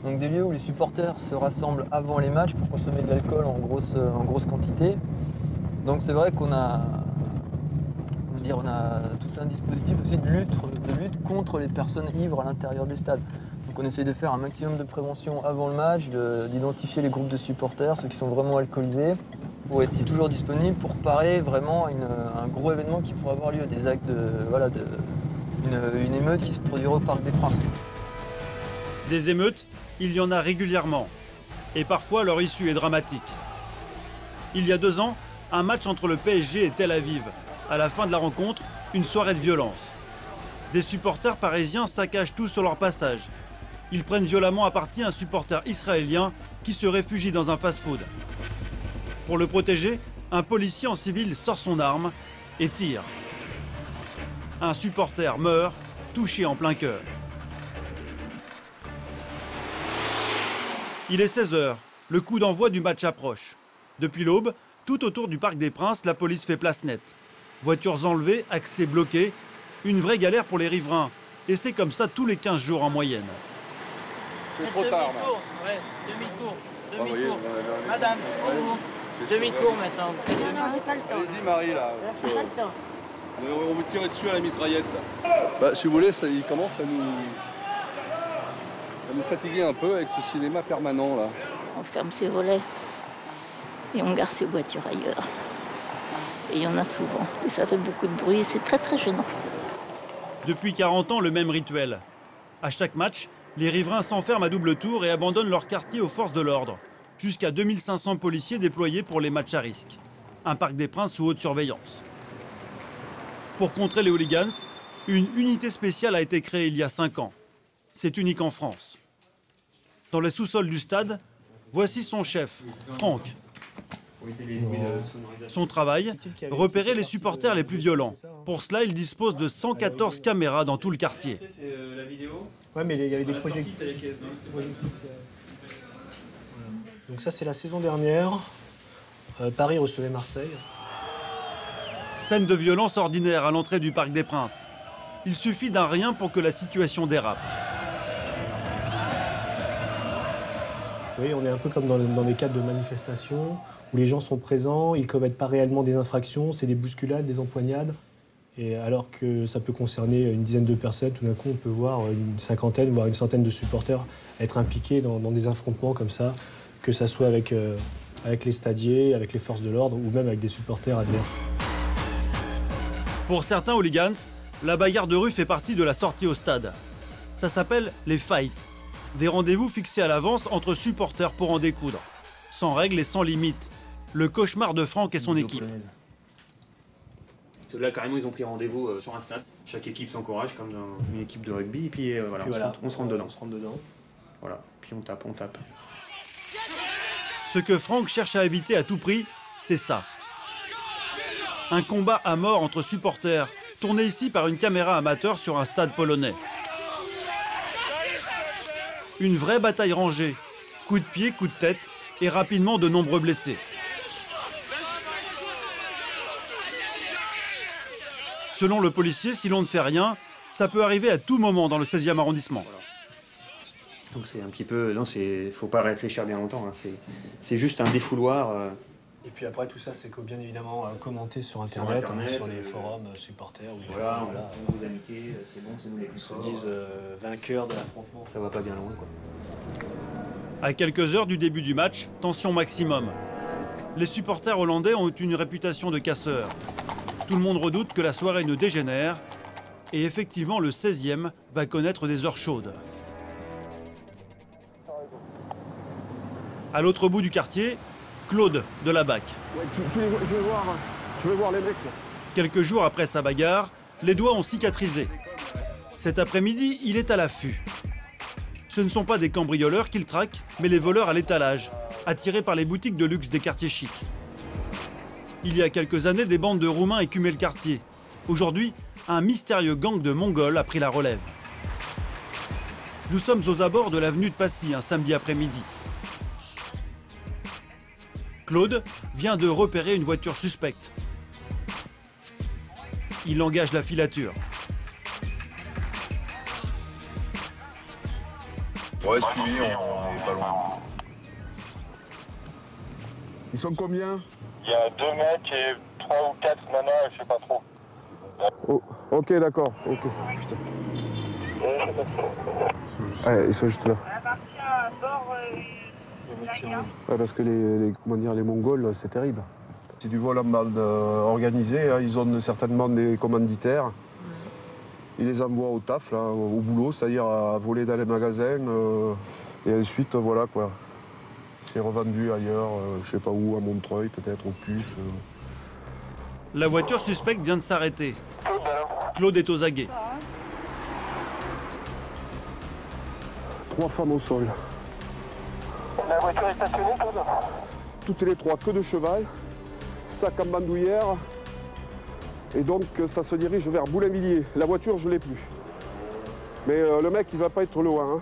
Donc des lieux où les supporters se rassemblent avant les matchs pour consommer de l'alcool en grosse quantité. Donc c'est vrai qu'on a tout un dispositif aussi de lutte contre les personnes ivres à l'intérieur des stades. Donc on essaye de faire un maximum de prévention avant le match, d'identifier les groupes de supporters, ceux qui sont vraiment alcoolisés, pour être toujours disponible pour parer vraiment à un gros événement qui pourrait avoir lieu, des actes une émeute qui se produira au Parc des Princes. Des émeutes, il y en a régulièrement. Et parfois, leur issue est dramatique. Il y a 2 ans, un match entre le PSG et Tel Aviv. À la fin de la rencontre, une soirée de violence. Des supporters parisiens saccagent tout sur leur passage. Ils prennent violemment à partie un supporter israélien qui se réfugie dans un fast-food. Pour le protéger, un policier en civil sort son arme et tire. Un supporter meurt, touché en plein cœur. Il est 16 h, le coup d'envoi du match approche. Depuis l'aube, tout autour du Parc des Princes, la police fait place nette. Voitures enlevées, accès bloqué, une vraie galère pour les riverains. Et c'est comme ça tous les 15 jours en moyenne. C'est trop tard, là. Ouais, demi-tour. Madame, demi-tour maintenant. Non, j'ai pas le temps. Allez-y, Marie, là. J'ai pas le temps. On vous tire dessus à la mitraillette, là. Bah, si vous voulez, il commence à nous fatiguer un peu avec ce cinéma permanent, là. On ferme ses volets et on gare ses voitures ailleurs. Et il y en a souvent. Et ça fait beaucoup de bruit et c'est très très gênant. Depuis 40 ans, le même rituel. À chaque match, les riverains s'enferment à double tour et abandonnent leur quartier aux forces de l'ordre. Jusqu'à 2500 policiers déployés pour les matchs à risque. Un Parc des Princes sous haute surveillance. Pour contrer les hooligans, une unité spéciale a été créée il y a 5 ans. C'est unique en France. Dans les sous-sols du stade, voici son chef, Franck. Son travail, repérer les supporters les plus violents. Pour cela, il dispose de 114 caméras dans tout le quartier. Ouais, mais il y avait des projectiles. Donc ça, c'est la saison dernière. Paris recevait Marseille. Scène de violence ordinaire à l'entrée du Parc des Princes. Il suffit d'un rien pour que la situation dérape. Oui, on est un peu comme dans les cadres de manifestations où les gens sont présents, ils commettent pas réellement des infractions, c'est des bousculades, des empoignades. Et alors que ça peut concerner une dizaine de personnes, tout d'un coup, on peut voir une cinquantaine, voire une centaine de supporters être impliqués dans des affrontements comme ça, que ça soit avec les stadiers, avec les forces de l'ordre ou même avec des supporters adverses. Pour certains hooligans, la bagarre de rue fait partie de la sortie au stade. Ça s'appelle les fights. Des rendez-vous fixés à l'avance entre supporters pour en découdre. Sans règles et sans limite. Le cauchemar de Franck et son équipe. Là, carrément, ils ont pris rendez-vous sur un stade. Chaque équipe s'encourage, comme dans une équipe de rugby. Et puis, voilà, on se rentre dedans. Voilà, puis on tape. Ce que Franck cherche à éviter à tout prix, c'est ça. Un combat à mort entre supporters, tourné ici par une caméra amateur sur un stade polonais. Une vraie bataille rangée. Coups de pied, coups de tête et rapidement de nombreux blessés. Selon le policier, si l'on ne fait rien, ça peut arriver à tout moment dans le 16e arrondissement. Donc c'est un petit peu... Non, faut pas réfléchir bien longtemps. Hein. C'est juste un défouloir. Et puis après, tout ça, c'est bien évidemment commenté sur Internet, sur les forums supporters. Où voilà, vous amitiés, c'est bon, c'est nous les plus forts. Ils se disent vainqueurs de l'affrontement. Ça va pas bien loin, quoi. À quelques heures du début du match, tension maximum. Les supporters hollandais ont une réputation de casseurs. Tout le monde redoute que la soirée ne dégénère. Et effectivement, le 16e va connaître des heures chaudes. À l'autre bout du quartier, Claude de la BAC. Ouais, je vais voir les mecs. Là. Quelques jours après sa bagarre, les doigts ont cicatrisé. Cet après-midi, il est à l'affût. Ce ne sont pas des cambrioleurs qu'il traque, mais les voleurs à l'étalage, attirés par les boutiques de luxe des quartiers chics. Il y a quelques années, des bandes de Roumains écumaient le quartier. Aujourd'hui, un mystérieux gang de Mongols a pris la relève. Nous sommes aux abords de l'avenue de Passy, un samedi après-midi. Claude vient de repérer une voiture suspecte. Il engage la filature. Ouais, suivi, on est pas loin. Ils sont combien? Il y a 2 mecs et 3 ou 4 nanas, je sais pas trop. Oh, ok, d'accord. Ok. Putain. Ouais, ils sont juste là. Ouais, parce que les Mongols, c'est terrible. C'est du vol en bande organisé. Hein. Ils ont certainement des commanditaires. Ils les envoient au taf, là, au boulot, c'est-à-dire à voler dans les magasins. Et ensuite, voilà quoi. C'est revendu ailleurs, je sais pas où, à Montreuil, peut-être, au Puce. La voiture suspecte vient de s'arrêter. Claude est aux aguets. 3 femmes au sol. La voiture est stationnée, Claude? Toutes les 3, queue de cheval, sac en bandoulière. Et donc, ça se dirige vers Boulainvilliers. La voiture, je ne l'ai plus. Mais le mec, il va pas être loin. Hein.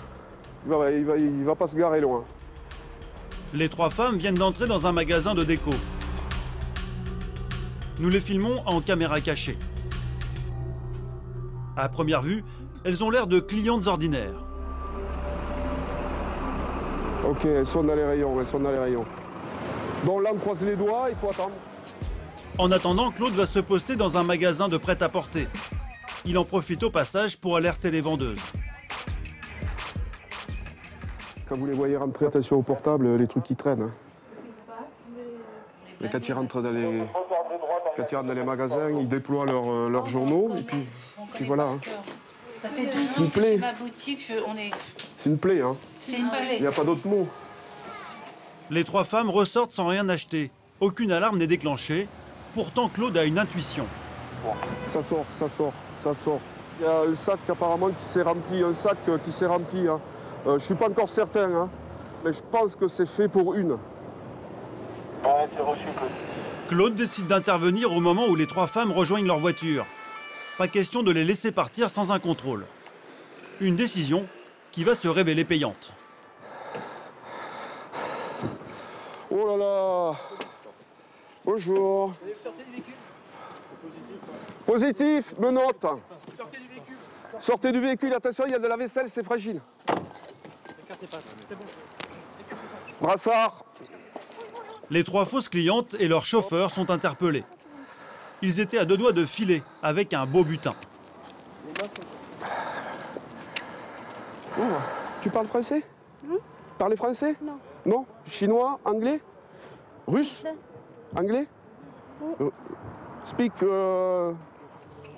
Il va pas se garer loin. Les 3 femmes viennent d'entrer dans un magasin de déco. Nous les filmons en caméra cachée. À première vue, elles ont l'air de clientes ordinaires. Ok, elles sont dans les rayons, Bon, là, on croise les doigts, il faut attendre. En attendant, Claude va se poster dans un magasin de prêt-à-porter. Il en profite au passage pour alerter les vendeuses. Quand vous les voyez rentrer, attention au portable, les trucs qui traînent. Hein. Mais quand ils rentrent dans les magasins, ils déploient leurs journaux, et puis voilà. Hein. Ça fait 2 ans que chez ma boutique, C'est une plaie, hein. C'est une plaie. Il n'y a pas d'autre mot. Les 3 femmes ressortent sans rien acheter. Aucune alarme n'est déclenchée. Pourtant, Claude a une intuition. Ça sort. Il y a un sac apparemment qui s'est rempli, Hein. Je ne suis pas encore certain, hein, mais je pense que c'est fait pour une. Ouais, c'est reçu, Claude. Claude décide d'intervenir au moment où les 3 femmes rejoignent leur voiture. Pas question de les laisser partir sans un contrôle. Une décision qui va se révéler payante. Oh là là. Bonjour. Positif, menottes. Sortez du véhicule, attention, il y a de la vaisselle, c'est fragile. Brassard. Les 3 fausses clientes et leur chauffeur sont interpellés. Ils étaient à 2 doigts de filer avec un beau butin. Tu parles français? Parlez français? Non. Non? Chinois? Anglais? Russe? Anglais? Speak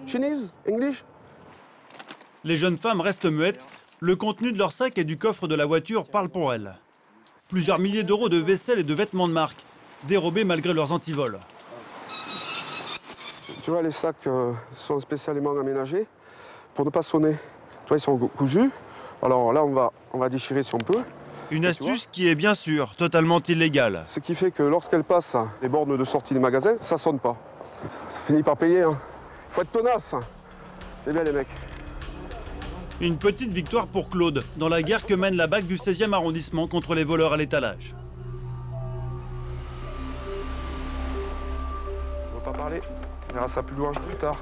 Chinese? English? Les jeunes femmes restent muettes. Le contenu de leur sac et du coffre de la voiture parle pour elles. Plusieurs milliers d'euros de vaisselle et de vêtements de marque, dérobés malgré leurs antivols. Tu vois, les sacs sont spécialement aménagés pour ne pas sonner. Tu vois, ils sont cousus. Alors là, on va déchirer si on peut. Une astuce qui est bien sûr totalement illégale. Ce qui fait que lorsqu'elle passe les bornes de sortie des magasins, ça sonne pas. Ça finit par payer. Hein. Faut être tenace. C'est bien les mecs. Une petite victoire pour Claude, dans la guerre que mène la BAC du 16e arrondissement contre les voleurs à l'étalage. On va pas parler, on verra ça plus loin, plus tard.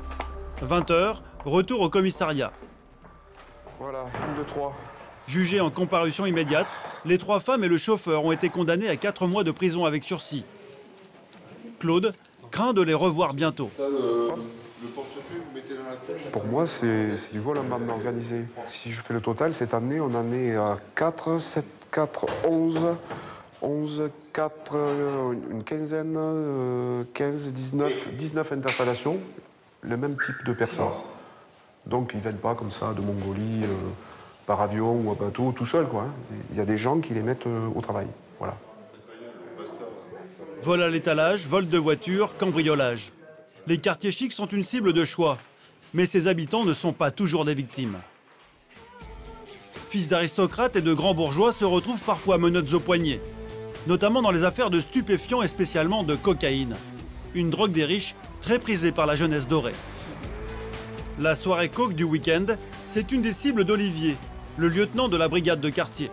20 h, retour au commissariat. Voilà, une de 3. Jugés en comparution immédiate, les 3 femmes et le chauffeur ont été condamnés à 4 mois de prison avec sursis. Claude craint de les revoir bientôt. Pour moi, c'est du vol en bande organisée. Si je fais le total, cette année, on en est à 4, 7, 4, 11, 11, 4, une quinzaine, 15, 19 interpellations, le même type de personnes. Donc, ils ne viennent pas comme ça de Mongolie, par avion ou à bateau, tout seul, quoi. Il y a des gens qui les mettent au travail. Voilà. Vol à l'étalage, vol de voiture, cambriolage. Les quartiers chics sont une cible de choix. Mais ses habitants ne sont pas toujours des victimes. Fils d'aristocrates et de grands bourgeois se retrouvent parfois menottes aux poignets, notamment dans les affaires de stupéfiants et spécialement de cocaïne, une drogue des riches très prisée par la jeunesse dorée. La soirée coke du week-end, c'est une des cibles d'Olivier, le lieutenant de la brigade de quartier.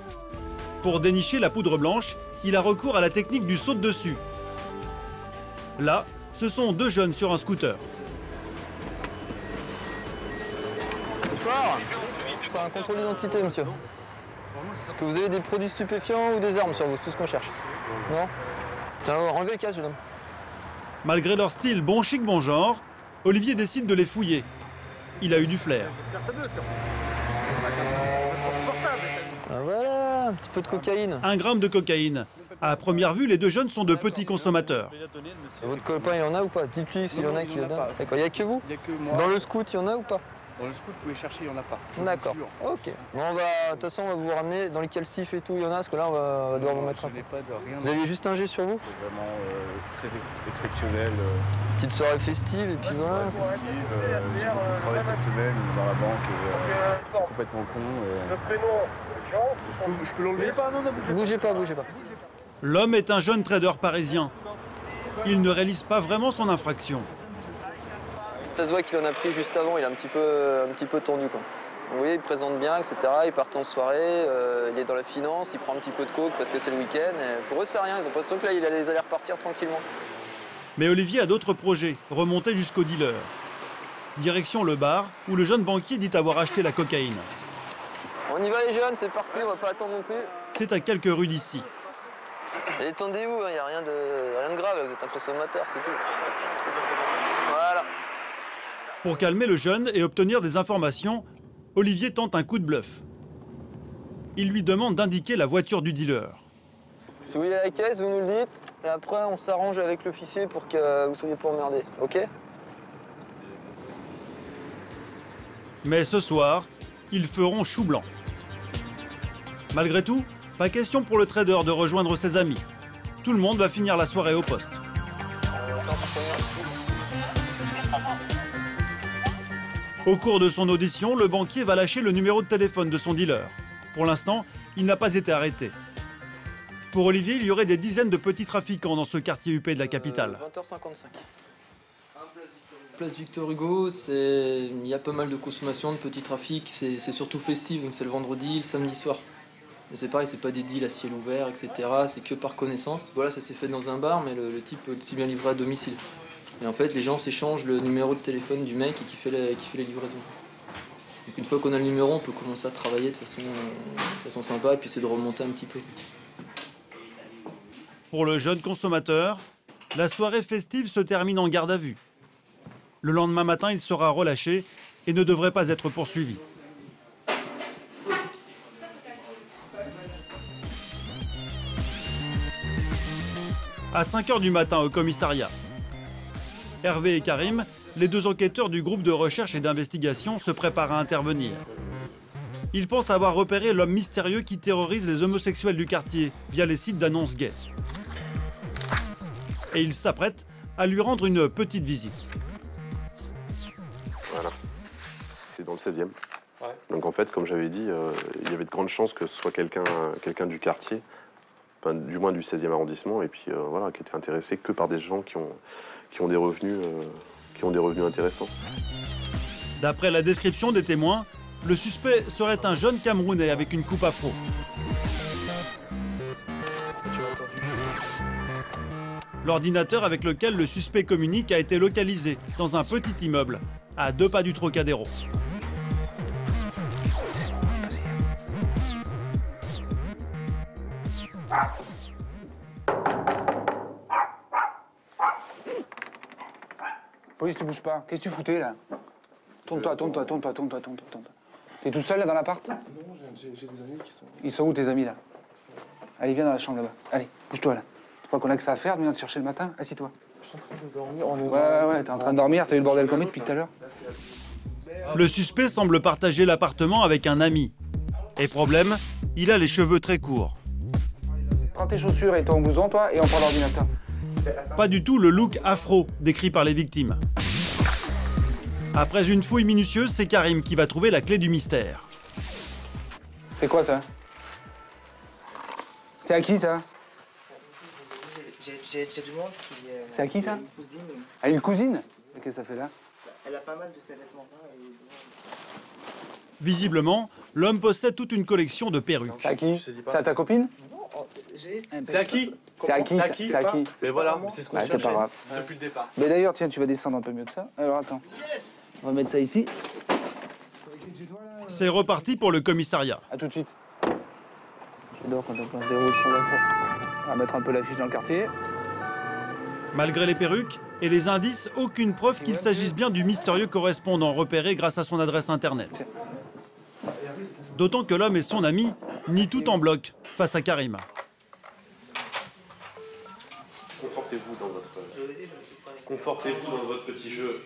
Pour dénicher la poudre blanche, il a recours à la technique du saute-dessus. Là, ce sont 2 jeunes sur un scooter. Bonsoir. C'est un contrôle d'identité, monsieur. Est-ce que vous avez des produits stupéfiants ou des armes sur vous? C'est tout ce qu'on cherche. Non? Tiens, enlevez le casque, jeune homme. Malgré leur style bon chic, bon genre, Olivier décide de les fouiller. Il a eu du flair. Ah voilà, un petit peu de cocaïne. 1 gramme de cocaïne. À première vue, les 2 jeunes sont de petits consommateurs. Votre copain, il en a ou pas? Dites-lui s'il en a qui le donne. D'accord, il n'y a que vous? Il n'y a que moi. Dans le scout, il y en a ou pas? Dans le scout, vous pouvez chercher, il n'y en a pas. D'accord. Ok. Bon, de toute façon, on va vous ramener dans les calcifs et tout, il y en a, parce que là, on va devoir vous mettre un peu. Vous avez juste un jet sur vous? C'est vraiment très exceptionnel. Petite soirée festive, et puis voilà. Festive, j'ai beaucoup travaillé cette semaine dans la banque, c'est complètement con. Je peux l'enlever? Bougez pas, bougez pas. L'homme est un jeune trader parisien. Il ne réalise pas vraiment son infraction. Ça se voit qu'il en a pris juste avant, il est un petit peu tendu, quoi. Vous voyez, il présente bien, etc. Il part en soirée, il est dans la finance, il prend un petit peu de coke parce que c'est le week-end. Pour eux, c'est rien, ils ont l'impression que là, il allait repartir tranquillement. Mais Olivier a d'autres projets, remonter jusqu'au dealer. Direction le bar, où le jeune banquier dit avoir acheté la cocaïne. On y va les jeunes, c'est parti, on va pas attendre non plus. C'est à quelques rues d'ici. Et attendez-vous, il n'y a rien de grave, vous êtes un consommateur, c'est tout. Voilà. Pour calmer le jeune et obtenir des informations, Olivier tente un coup de bluff. Il lui demande d'indiquer la voiture du dealer. Si vous voulez la caisse, vous nous le dites, et après on s'arrange avec l'officier pour que vous ne soyez pas emmerdés, ok? Mais ce soir, ils feront chou blanc. Malgré tout, pas question pour le trader de rejoindre ses amis. Tout le monde va finir la soirée au poste. Au cours de son audition, le banquier va lâcher le numéro de téléphone de son dealer. Pour l'instant, il n'a pas été arrêté. Pour Olivier, il y aurait des dizaines de petits trafiquants dans ce quartier huppé de la capitale. 20h55. Place Victor Hugo, il y a pas mal de consommation, de petits trafics. C'est surtout festif, donc c'est le vendredi, le samedi soir. Et c'est pareil, c'est pas des deals à ciel ouvert, etc. C'est que par connaissance. Voilà, ça s'est fait dans un bar, mais le type peut aussi bien livrer à domicile. Et en fait, les gens s'échangent le numéro de téléphone du mec et qui fait les livraisons. Donc une fois qu'on a le numéro, on peut commencer à travailler de façon sympa et puis essayer de remonter un petit peu. Pour le jeune consommateur, la soirée festive se termine en garde à vue. Le lendemain matin, il sera relâché et ne devrait pas être poursuivi. À 5 h du matin au commissariat, Hervé et Karim, les deux enquêteurs du groupe de recherche et d'investigation, se préparent à intervenir. Ils pensent avoir repéré l'homme mystérieux qui terrorise les homosexuels du quartier via les sites d'annonces gays. Et ils s'apprêtent à lui rendre une petite visite. Voilà, c'est dans le 16e. Ouais. Donc en fait, comme j'avais dit, il y avait de grandes chances que ce soit quelqu'un du quartier, enfin, du moins du 16e arrondissement, et puis voilà, qui était intéressé que par des gens qui ont des revenus intéressants. D'après la description des témoins, le suspect serait un jeune Camerounais avec une coupe afro. L'ordinateur avec lequel le suspect communique a été localisé dans un petit immeuble, à 2 pas du Trocadéro. Police, tu bouges pas. Qu'est-ce que tu foutais là? Tourne-toi. T'es tout seul là dans l'appart? Non, j'ai des amis qui sont... Ils sont où tes amis là? Allez, viens dans la chambre là-bas. Allez, bouge-toi là. Tu crois qu'on a que ça à faire de venir te chercher le matin? Assis-toi. Je suis en train de dormir. Ouais, t'es en train de dormir, t'as eu le bordel comme depuis tout à l'heure. Le suspect semble partager l'appartement avec un ami. Et problème, il a les cheveux très courts. Prends tes chaussures et ton blouson, toi, et on prend l'ordinateur. Pas du tout le look afro décrit par les victimes. Après une fouille minutieuse, c'est Karim qui va trouver la clé du mystère. C'est quoi ça? C'est à qui ça? J'ai du monde qui... C'est à qui ça? Une cousine. À une cousine? Qu'est-ce que ça fait là? Elle a pas mal de ses vêtements là. Visiblement, l'homme possède toute une collection de perruques. C'est à qui? C'est à ta copine? C'est à qui? C'est à qui? C'est à qui? Mais voilà, c'est ce qu'on cherchait c'est pas grave. depuis le départ. Mais d'ailleurs, tiens, tu vas descendre un peu mieux que ça. Alors attends. On va mettre ça ici. C'est reparti pour le commissariat. A tout de suite. J'adore quand on se déroule sans info. On va mettre un peu l'affiche dans le quartier. Malgré les perruques et les indices, aucune preuve qu'il s'agisse bien du mystérieux correspondant repéré grâce à son adresse internet. D'autant que l'homme et son ami nient tout en bloc face à Karim. Confortez-vous dans votre petit jeu.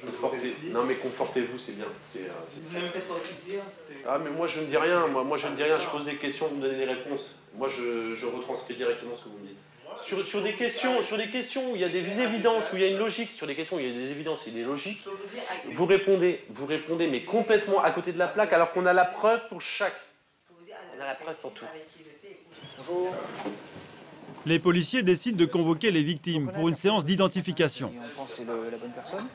Non mais confortez-vous, c'est bien. Ah mais moi je ne dis rien, moi je ne dis rien, je pose des questions, vous me donnez des réponses. Moi je retranscris directement ce que vous me dites. Sur des questions où il y a des évidences, où il y a une logique, sur des questions où il y a des évidences et des logiques, vous répondez mais complètement à côté de la plaque alors qu'on a la preuve pour chaque. On a la preuve pour tout. Bonjour. Les policiers décident de convoquer les victimes pour une séance d'identification. On pense que c'est la bonne personne.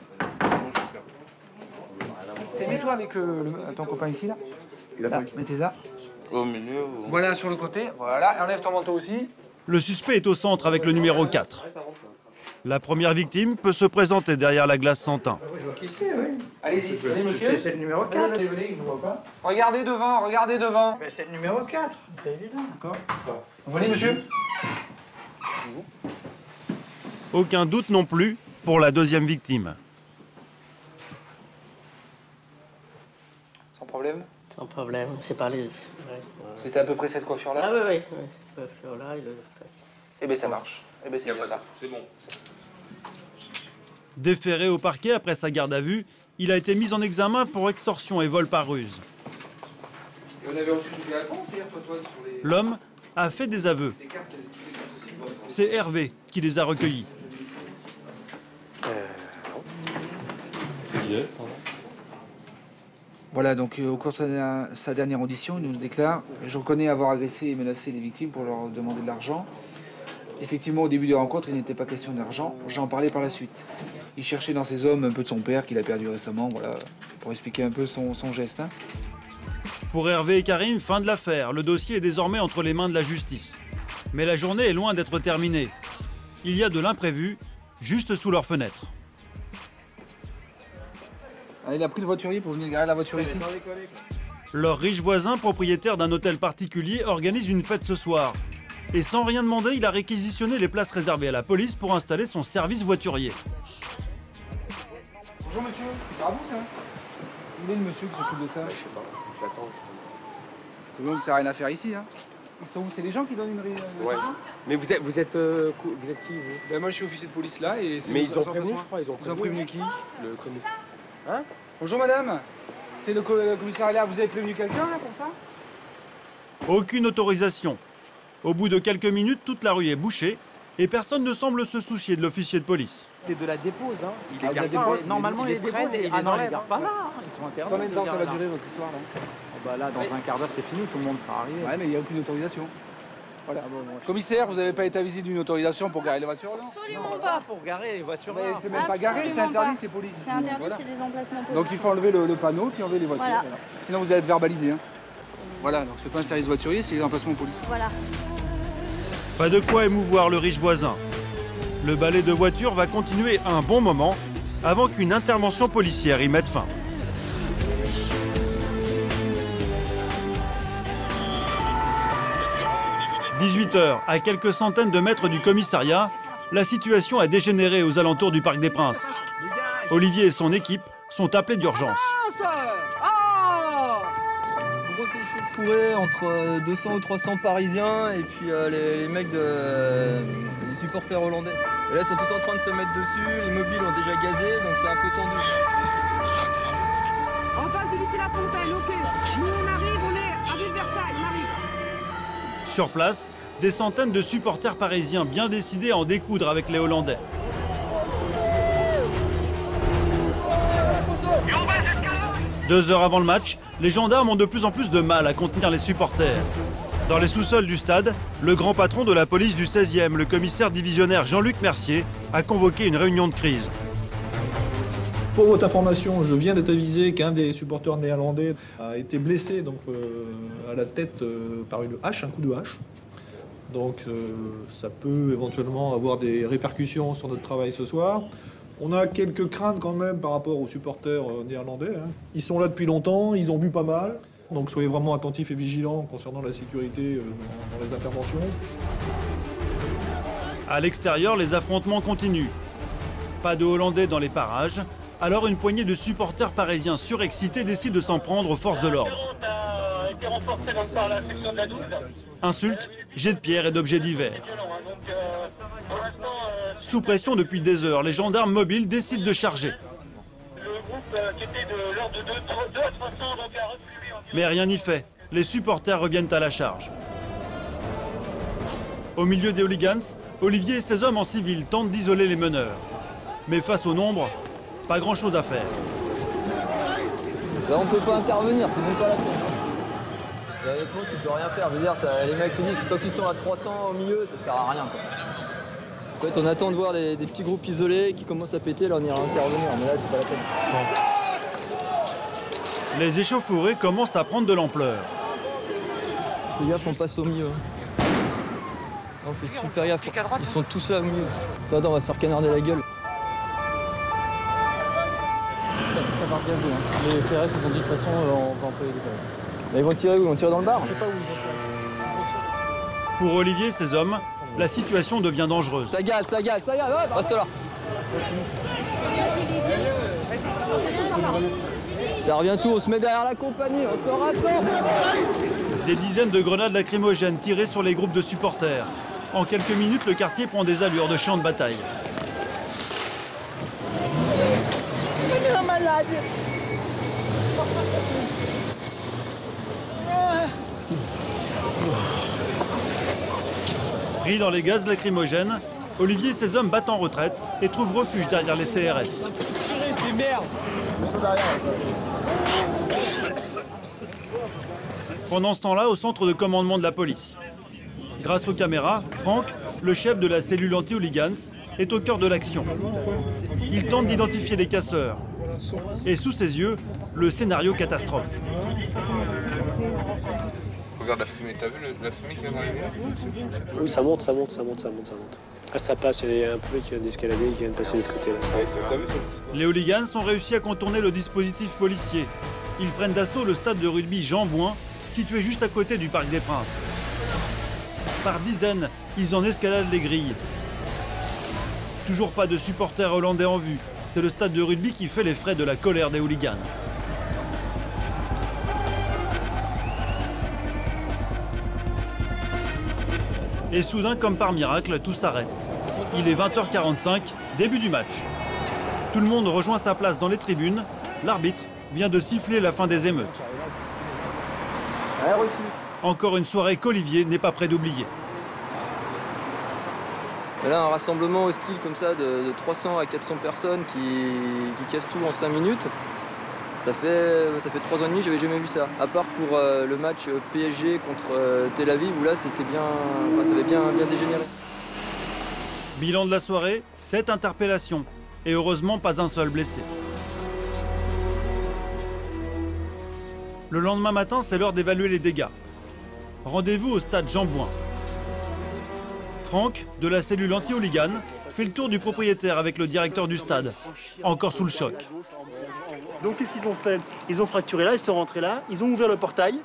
C'est mets-toi avec ton copain ici là. Là, mettez ça. Au milieu. Voilà sur le côté. Voilà. Enlève ton manteau aussi. Le suspect est au centre avec le numéro 4. La première victime peut se présenter derrière la glace sans teint. Allez-y, venez monsieur. C'est le numéro 4. Venez, il ne voit pas. Regardez devant. Mais c'est le numéro 4, c'est évident. D'accord. Venez monsieur. Aucun doute non plus pour la deuxième victime. Sans problème? Sans problème, c'est pas les... Ouais. C'était à peu près cette coiffure-là? Ah oui, cette coiffure-là, il le fait. Eh bien ça marche. Eh bien c'est bien ça. C'est bon. Déféré au parquet après sa garde à vue, il a été mis en examen pour extorsion et vol par ruse. Et on avait reçu toutes les réponses hier, toi, sur les... L'homme a fait des aveux. C'est Hervé qui les a recueillis. Voilà, donc au cours de sa dernière audition, il nous déclare « Je reconnais avoir agressé et menacé les victimes pour leur demander de l'argent. Effectivement, au début des rencontres, il n'était pas question d'argent. J'en parlais par la suite. Il cherchait dans ses hommes un peu de son père qu'il a perdu récemment, voilà, pour expliquer un peu son geste. Hein. Pour Hervé et Karim, fin de l'affaire. Le dossier est désormais entre les mains de la justice. Mais la journée est loin d'être terminée. Il y a de l'imprévu juste sous leur fenêtre. Il a pris le voiturier pour venir garer la voiture ici. Leur riche voisin, propriétaire d'un hôtel particulier, organise une fête ce soir. Et sans rien demander, il a réquisitionné les places réservées à la police pour installer son service voiturier. Bonjour monsieur, c'est pas à vous ça? Où est le monsieur qui s'occupe de ça? Je sais pas, j'attends justement. Parce que donc ça n'a rien à faire ici. Hein. Ils sont où? C'est les gens qui donnent une ouais. Mais vous êtes qui vous? Ben moi je suis officier de police là et mais ils ont prévenu, je crois, ils ont prévenu qui? Le commissaire. Hein? Bonjour madame, c'est le commissariat, vous avez prévenu quelqu'un là pour ça? Aucune autorisation. Au bout de quelques minutes, toute la rue est bouchée et personne ne semble se soucier de l'officier de police. C'est de la dépose, hein. Il les garde pas, hein. Normalement, ils les déposent et ils les enlèvent. Pas là, hein. Ils sont interdits. Combien de temps ça va durer votre histoire là? Oh bah là, dans un quart d'heure, c'est fini, tout le monde sera arrivé. Ouais, mais il n'y a aucune autorisation. Voilà. Commissaire, vous n'avez pas été avisé d'une autorisation pour garer les voitures là? Absolument pas. Pour garer les voitures là. C'est même pas garé, c'est interdit, c'est police. C'est interdit, voilà. C'est des emplacements politiques. Donc il faut enlever le panneau puis enlever les voitures. Voilà. Voilà. Sinon vous allez être verbalisé. Hein. Voilà, donc c'est pas un service voiturier, c'est des emplacements police. Voilà. Pas de quoi émouvoir le riche voisin. Le balai de voitures va continuer un bon moment avant qu'une intervention policière y mette fin. « 18h, à quelques centaines de mètres du commissariat, la situation a dégénéré aux alentours du Parc des Princes. Olivier et son équipe sont appelés d'urgence. Grosse échauffourée entre 200 ou 300 Parisiens et puis les mecs les supporters hollandais. Et là, ils sont tous en train de se mettre dessus, les mobiles ont déjà gazé, donc c'est un peu tendu. En face du lycée La Fontaine, ok. Nous, on arrive, on est à Ville Versailles, on arrive. Sur place, des centaines de supporters parisiens bien décidés à en découdre avec les Hollandais. Deux heures avant le match, les gendarmes ont de plus en plus de mal à contenir les supporters. Dans les sous-sols du stade, le grand patron de la police du 16e, le commissaire divisionnaire Jean-Luc Mercier, a convoqué une réunion de crise. Pour votre information, je viens d'être avisé qu'un des supporters néerlandais a été blessé donc, à la tête par une hache, un coup de hache. Donc ça peut éventuellement avoir des répercussions sur notre travail ce soir. On a quelques craintes quand même par rapport aux supporters néerlandais. Hein. Ils sont là depuis longtemps, ils ont bu pas mal. Donc soyez vraiment attentifs et vigilants concernant la sécurité dans les interventions. À l'extérieur, les affrontements continuent. Pas de Hollandais dans les parages. Alors une poignée de supporters parisiens surexcités décide de s'en prendre aux forces de l'ordre. Insultes, jets de pierre et d'objets divers. Sous pression depuis des heures, les gendarmes mobiles décident de charger. Mais rien n'y fait. Les supporters reviennent à la charge. Au milieu des hooligans, Olivier et ses hommes en civil tentent d'isoler les meneurs. Mais face au nombre, pas grand-chose à faire. Là, on peut pas intervenir, c'est même pas la peine. Avec moi, tu peux rien faire. Je veux dire, les mecs qui disent que tant qu'ils sont à 300 au milieu, ça sert à rien. Quoi. En fait, on attend de voir des petits groupes isolés qui commencent à péter, là on ira intervenir, mais là c'est pas la peine. Bon. Les échauffourées commencent à prendre de l'ampleur. Fais gaffe, on passe au milieu. On fait super gaffe, ils sont tous là au milieu. Attends, on va se faire canarder la gueule. Ça va regazer, hein. Les CRS ils ont dit de toute façon on va employer des balles. Ils vont tirer où? Ils vont tirer dans le bar? Je sais pas où ils vont tirer. Pour Olivier et ses hommes, la situation devient dangereuse. Ça gaze, ouais, reste là. Ça revient tout, on se met derrière la compagnie, on se rassemble. Des dizaines de grenades lacrymogènes tirées sur les groupes de supporters. En quelques minutes, le quartier prend des allures de champ de bataille. C'est un malade. Pris dans les gaz lacrymogènes, Olivier et ses hommes battent en retraite et trouvent refuge derrière les CRS. C'est merde. Pendant ce temps-là, au centre de commandement de la police. Grâce aux caméras, Franck, le chef de la cellule anti-hooligans, est au cœur de l'action. Il tente d'identifier les casseurs. Et sous ses yeux, le scénario catastrophe. Regarde la fumée, t'as vu la fumée qui vient d'arriver là? Oui, ça monte. Ah, ça passe, il y a un peu qui vient d'escalader, qui vient de passer de l'autre côté. Là. Les hooligans ont réussi à contourner le dispositif policier. Ils prennent d'assaut le stade de rugby Jean Bouin, situé juste à côté du Parc des Princes. Par dizaines, ils en escaladent les grilles. Toujours pas de supporters hollandais en vue. C'est le stade de rugby qui fait les frais de la colère des hooligans. Et soudain, comme par miracle, tout s'arrête. Il est 20h45, début du match. Tout le monde rejoint sa place dans les tribunes. L'arbitre vient de siffler la fin des émeutes. Encore une soirée qu'Olivier n'est pas prêt d'oublier. Là, un rassemblement hostile comme ça de 300 à 400 personnes qui cassent tout en 5 minutes. Ça fait 3 ans et demi, j'avais jamais vu ça. À part pour le match PSG contre Tel Aviv, où là c'était bien, ça avait bien dégénéré. Bilan de la soirée, 7 interpellations. Et heureusement, pas un seul blessé. Le lendemain matin, c'est l'heure d'évaluer les dégâts. Rendez-vous au stade Jean Bouin. Franck, de la cellule anti-hooligan, fait le tour du propriétaire avec le directeur du stade, encore sous le choc. Donc qu'est-ce qu'ils ont fait? Ils ont fracturé là, ils sont rentrés là, ils ont ouvert le portail,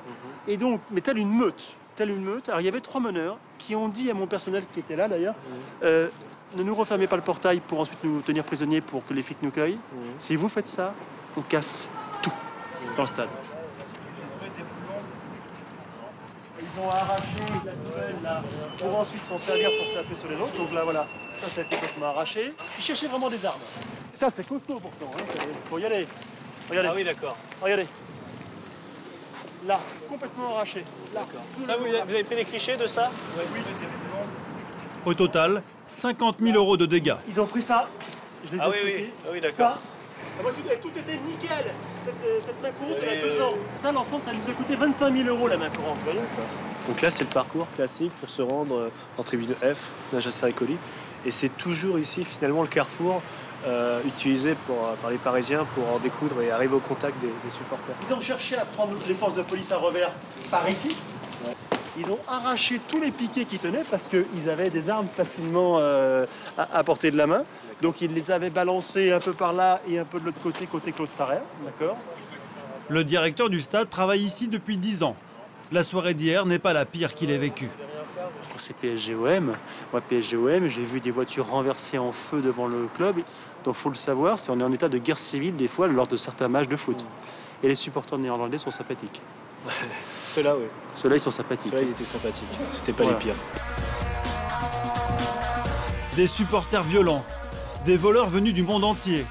et donc, mais telle une meute. Alors il y avait 3 meneurs qui ont dit à mon personnel qui était là d'ailleurs, ne nous refermez pas le portail pour ensuite nous tenir prisonniers pour que les flics nous cueillent. Si vous faites ça, on casse tout dans le stade. Ils ont arraché la nouvelle là pour ensuite s'en servir pour taper sur les autres. Donc là voilà, ça a été complètement arraché. Ils cherchaient vraiment des armes. Ça c'est costaud pourtant, hein. Faut y aller. Regardez. Ah oui, d'accord. Regardez. Là, complètement arraché. D'accord. Ça, vous avez pris des clichés de ça? Oui. Au total, 50 000 € de dégâts. Ils ont pris ça. Je les ai expliqués. Ah oui, d'accord. Ça. Tout était nickel. Cette main courante, elle a 2 ans. Ça, l'ensemble, ça nous a coûté 25 000 € la main courante. Vous voyez ça? Donc là, c'est le parcours classique pour se rendre en tribune F, Najassar-Écoli. Et c'est toujours ici, finalement, le carrefour utilisé par les Parisiens pour en découdre et arriver au contact des supporters. Ils ont cherché à prendre les forces de police à revers par ici. Ouais. Ils ont arraché tous les piquets qui tenaient parce qu'ils avaient des armes facilement à portée de la main. Donc ils les avaient balancés un peu par là et un peu de l'autre côté Claude Farrer. D'accord. Le directeur du stade travaille ici depuis 10 ans. La soirée d'hier n'est pas la pire qu'il ait vécue. C'est PSG-OM. Moi, PSG-OM, j'ai vu des voitures renversées en feu devant le club. Donc, il faut le savoir, on est en état de guerre civile des fois lors de certains matchs de foot. Et les supporters néerlandais sont sympathiques. Ceux-là, oui. Ceux-là, ils sont sympathiques. Ceux-là, ils étaient sympathiques. C'était pas les pires. Des supporters violents, des voleurs venus du monde entier,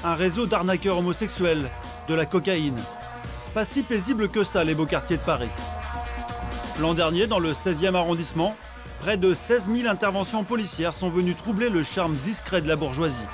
un réseau d'arnaqueurs homosexuels, de la cocaïne. Pas si paisible que ça, les beaux quartiers de Paris. L'an dernier, dans le 16e arrondissement, près de 16 000 interventions policières sont venues troubler le charme discret de la bourgeoisie.